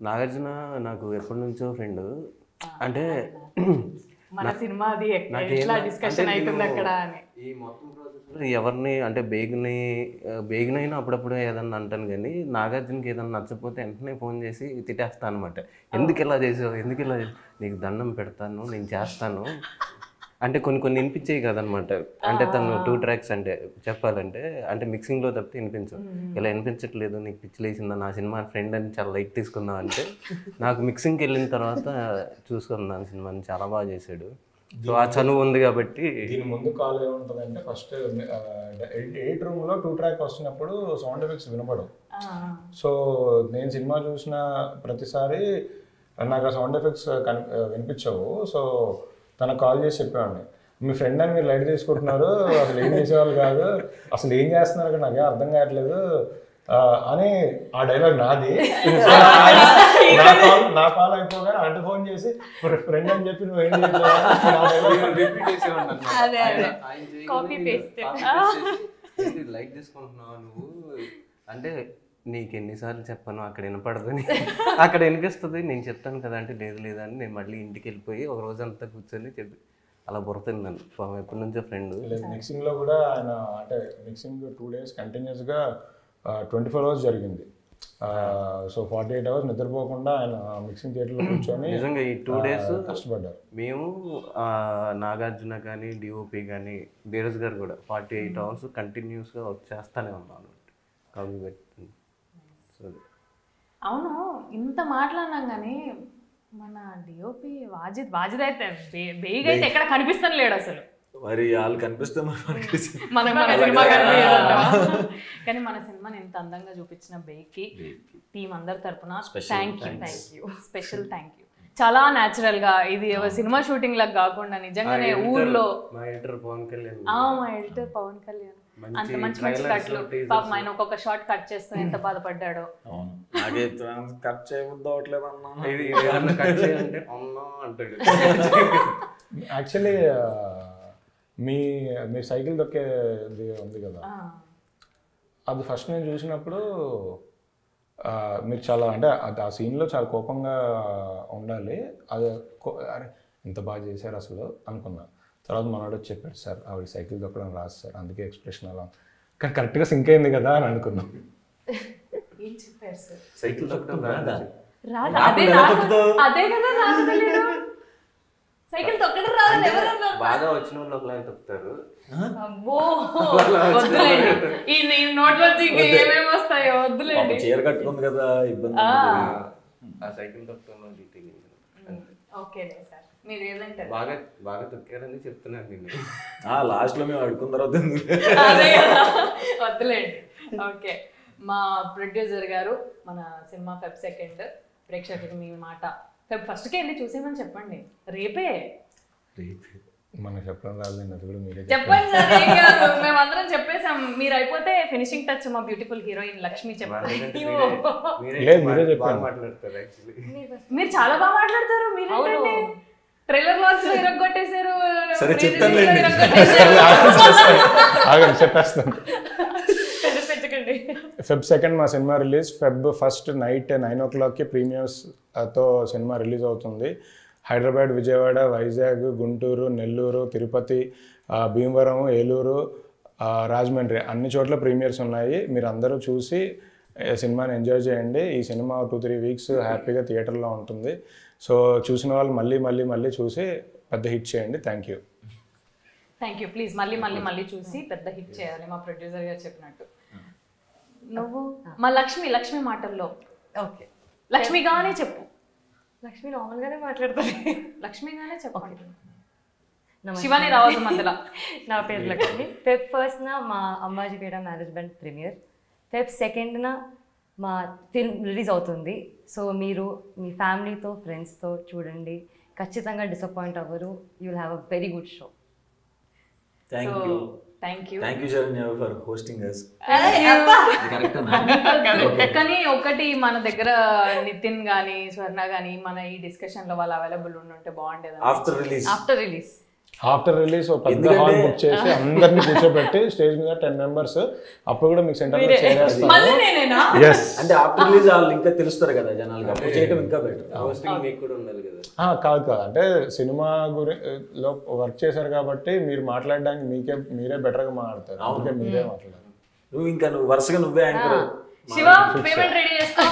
నాగార్జున నాకు ఎప్పటి నుంచో ఫ్రెండ్. అంటే మన సినిమాది ఎట్లా డిస్కషన్ అవుతుంది అక్కడ అని. ఈ మొత్తం ప్రాసెస్లో ఎవరిని అంటే బేగినైనా అప్పుడప్పుడు ఏదన్నా అంటాను కానీ నాగార్జునకి ఏదన్నా నచ్చకపోతే వెంటనే ఫోన్ చేసి తిట్టేస్తాను అనమాట. ఎందుకు ఇలా చేసావు, నీకు దండం పెడతాను, నేను చేస్తాను అంటే కొన్ని వినిపించేవి కదనమాట. అంటే తను 2 ట్రాక్స్ అంటే చెప్పాలంటే అంటే మిక్సింగ్లో తప్పితే వినిపించవు. ఇలా వినిపించట్లేదు, నీకు పిచ్చిలేసిందా, నా సినిమా ఫ్రెండ్ అని చాలా లైట్ తీసుకున్నావు అంటే నాకు మిక్సింగ్కి వెళ్ళిన తర్వాత చూసుకున్నాను సినిమాని, చాలా బాగా చేశాడు. సో ఆ చనువు ఉంది కాబట్టి. దీని ముందు కాల్ ఏముంటుందంటే ఫస్ట్ 8 రూమ్లో 2 ట్రాక్ వస్తున్నప్పుడు సౌండ్ ఎఫెక్ట్స్ వినపడవు. సో నేను సినిమా చూసిన ప్రతిసారి నాకు ఆ సౌండ్ ఎఫెక్ట్స్ వినిపించవు. సో తనకు కాల్ చేసి చెప్పేవాడిని, మీ ఫ్రెండ్ అని మీరు లైట్ తీసుకుంటున్నారు, అసలు ఏం చేసేవాళ్ళు కాదు, అసలు ఏం చేస్తున్నారు నాకే అర్థం కావట్లేదు అని. ఆ డైలాగ్ నాది. నా కాల్ అయిపోగానే అంటే ఫోన్ చేసి ఫ్రెండ్ అని చెప్పి నువ్వు ఏం లైట్ తీసుకుంటున్నావు నువ్వు అంటే నీకు ఎన్నిసార్లు చెప్పాను అక్కడ వినపడదని, అక్కడ వినిపిస్తుంది, నేను చెప్తాను కదా అంటే లేదు అని నేను మళ్ళీ ఇంటికి వెళ్ళిపోయి ఒక రోజంతా కూర్చొని చెప్పి అలా బుర్రతుంది నన్ను. ఎప్పటి నుంచో ఫ్రెండ్. మిక్సింగ్లో కూడా ఆయన అంటే మిక్సింగ్ 2 days కంటిన్యూస్గా 24 hours జరిగింది. సో 48 hours నిద్రపోకుండా ఆయన మిక్సింగ్ థియేటర్లో కూర్చొని నిజంగా ఈ 2 days కష్టపడ్డారు. మేము నాగార్జున కానీ డిఓపి కానీ ధీరజ్ గారు కూడా 48 hours కంటిన్యూస్గా వర్క్ చేస్తూనే ఉన్నాను కాపీ పెట్టి. అవును, ఇంత మాట్లాడినాం కానీ మన డిఓపి వాజిద్ అయితే బేగ్ అయితే ఎక్కడ కనిపిస్తాను లేడు అసలు. మరి వాళ్ళు కనిపిస్తే మన సినిమా కానీ మన సినిమాని ఎంత అందంగా చూపించిన బేగ్కి టీం అందరి తరపున thank you, special thank you. చాలా న్యాచురల్ గా, ఇది సినిమా షూటింగ్ లాగా కాకుండా నిజంగానే ఊర్లో. మా ఎడిటర్ పవన్ కళ్యాణ్ అంత మంచి మంచి కట్లు పాపం ఆయన ఒక్కొక్క షార్ట్ కట్ చేస్తూ ఎంత బాధపడ్డాడో. అవును, నాకే కట్ చేయబుద్ధి అవట్లేదు అన్నా. ఇది ఏదన్నా కట్ చేయాలంటే అమ్మా అంటాడు. యాక్చువల్లీ మీ సైకిల్ దొక్కేది ఉంది కదా, అది ఫస్ట్ నేను చూసినప్పుడు మీరు చాలా అంటే ఆ సీన్లో చాలా కోపంగా ఉండాలి. అది అరే ఎంత బాగా చేశారు అసలు అనుకున్నా. తర్వాత మనోడు చెప్పాడు, సార్ ఆవిడ సైకిల్ దొక్కడం రాదు సార్, అందుకే ఎక్స్ప్రెషన్ అలా, కానీ కరెక్ట్గా సింక్ అయింది కదా అని అనుకున్నాం. ఏం చెప్పారు సార్? సైకిల్ తొక్కడం రాదా? అదే కదా నాకు తెలియదు. సైకిల్ తొక్కడం రాదని ఎవరు అన్నారు? బాగా వచ్చిన వాళ్ళు ఒకలాగా తొక్కుతారు. అబ్బో వద్దులేండి, ఈ నోట్లోంచి ఇంకా ఏమేమి వస్తాయో వద్దులేండి. చీర కట్టుకుంది కదా ఇబ్బంది. ఆ సైకిల్ తొక్కడంలో డీటెయిల్ ఓకేనే సార్, మీరు ఏదంటే బాగా బాగా తొక్కారని చెప్తున్నాను నేను. లాస్ట్ లో మేము అడుకున్న తర్వాత అదే కదా, వద్దులేండి. ఓకే, మా ప్రొడ్యూసర్ గారు మన సినిమా ఫెబ్ 2 ప్రేక్షకులకు మీ మాట ఫెబ్ 1కే వెళ్ళి చూసేమని చెప్పండి. రేపే మనకు చెప్పడం రాలేదు, అది కూడా మీరే చెప్పండి సార్. ఏం కాదు, మేమందరం చెప్పేసాం. మీరు అయిపోతే ఫినిషింగ్ టచ్ మా బ్యూటిఫుల్ హీరోయిన్ లక్ష్మి చెప్పారు. లేదు, మీరే చెప్పండి. బాగా మాట్లాడతారు యాక్చువల్లీ. మీరు చాలా బాగా మాట్లాడతారు. మీరు ట్రైలర్ లాంచ్ లో ఇరగొట్టేశారు. సరే చెప్తానులేండి. ఆగండి చెప్పేస్తాను. పెంచకండి. ఫెబ్ 2 మా సినిమా రిలీజ్. ఫెబ్ 1 నైట్ 9 o'clockకి ప్రీమియర్స్తో సినిమా రిలీజ్ అవుతుంది. హైదరాబాద్, విజయవాడ, వైజాగ్, గుంటూరు, నెల్లూరు, తిరుపతి, భీమవరం, ఏలూరు, రాజమండ్రి అన్ని చోట్ల ప్రీమియర్స్ ఉన్నాయి. మీరు అందరూ చూసి సినిమాని ఎంజాయ్ చేయండి. ఈ సినిమా 2-3 weeks హ్యాపీగా థియేటర్లో ఉంటుంది. సో చూసిన వాళ్ళు మళ్ళీ మళ్ళీ మళ్ళీ చూసి పెద్ద హిట్ చేయండి. Thank you. ప్లీజ్ మళ్ళీ మళ్ళీ మళ్ళీ చూసి పెద్ద హిట్ చేయాలి, మా ప్రొడ్యూసర్ గారు చెప్పినట్టు. నువ్వు మా లక్ష్మి మాటల్లో ఓకే, లక్ష్మిగానే చెప్పు. లక్ష్మి నార్మల్గానే మాట్లాడుతుంది. లక్ష్మిగానే చెప్పండి, నమస్తే. శివాని రావద్దు మధ్యలో. నా పేరు లక్ష్మి. ఫెబ్ 1 మా అంబాజీపేట మేనేజ్మెంట్ ప్రీమియర్. ఫెబ్ 2 మా ఫిల్మ్ రిలీజ్ అవుతుంది. సో మీరు మీ ఫ్యామిలీతో ఫ్రెండ్స్తో చూడండి, ఖచ్చితంగా డిసప్పాయింట్ అవ్వరు. You will have a very good show. Thank you Saranya for hosting us. కానీ ఒకటి, మన దగ్గర నితిన్ గానీ స్వర్ణ గానీ మన ఈ డిస్కషన్ లో వాళ్ళు అవైలబుల్ ఉంటే బాగుండేది. ఆఫ్టర్ రిలీజ్ ఆఫ్టర్ రిలీజ్ ఒక పెద్ద హాల్ బుక్ చేసి అందరిని కూర్చోబెట్టి స్టేజ్ మీద 10 members, అప్పుడు కూడా మీకు సెంటర్ అంటే ఆఫ్టర్ రిలీజ్ వాళ్ళు ఇంకా తెలుస్తారు కదా జనాలకి, అప్పుడు చేయడం ఇంకా బెటర్. హోస్టింగ్ మీకు కూడా ఉండాలి కదా. కాదు అంటే సినిమా లో వర్క్ చేశారు కాబట్టి మీరు మాట్లాడడానికి మీరే బెటర్గా మాట్లాడతారు. అందుకే మీరే మాట్లాడారు. నువ్వు వరుసగా నువ్వే యాంకర్. శివ పేమెంట్ రెడీ చేసుకో.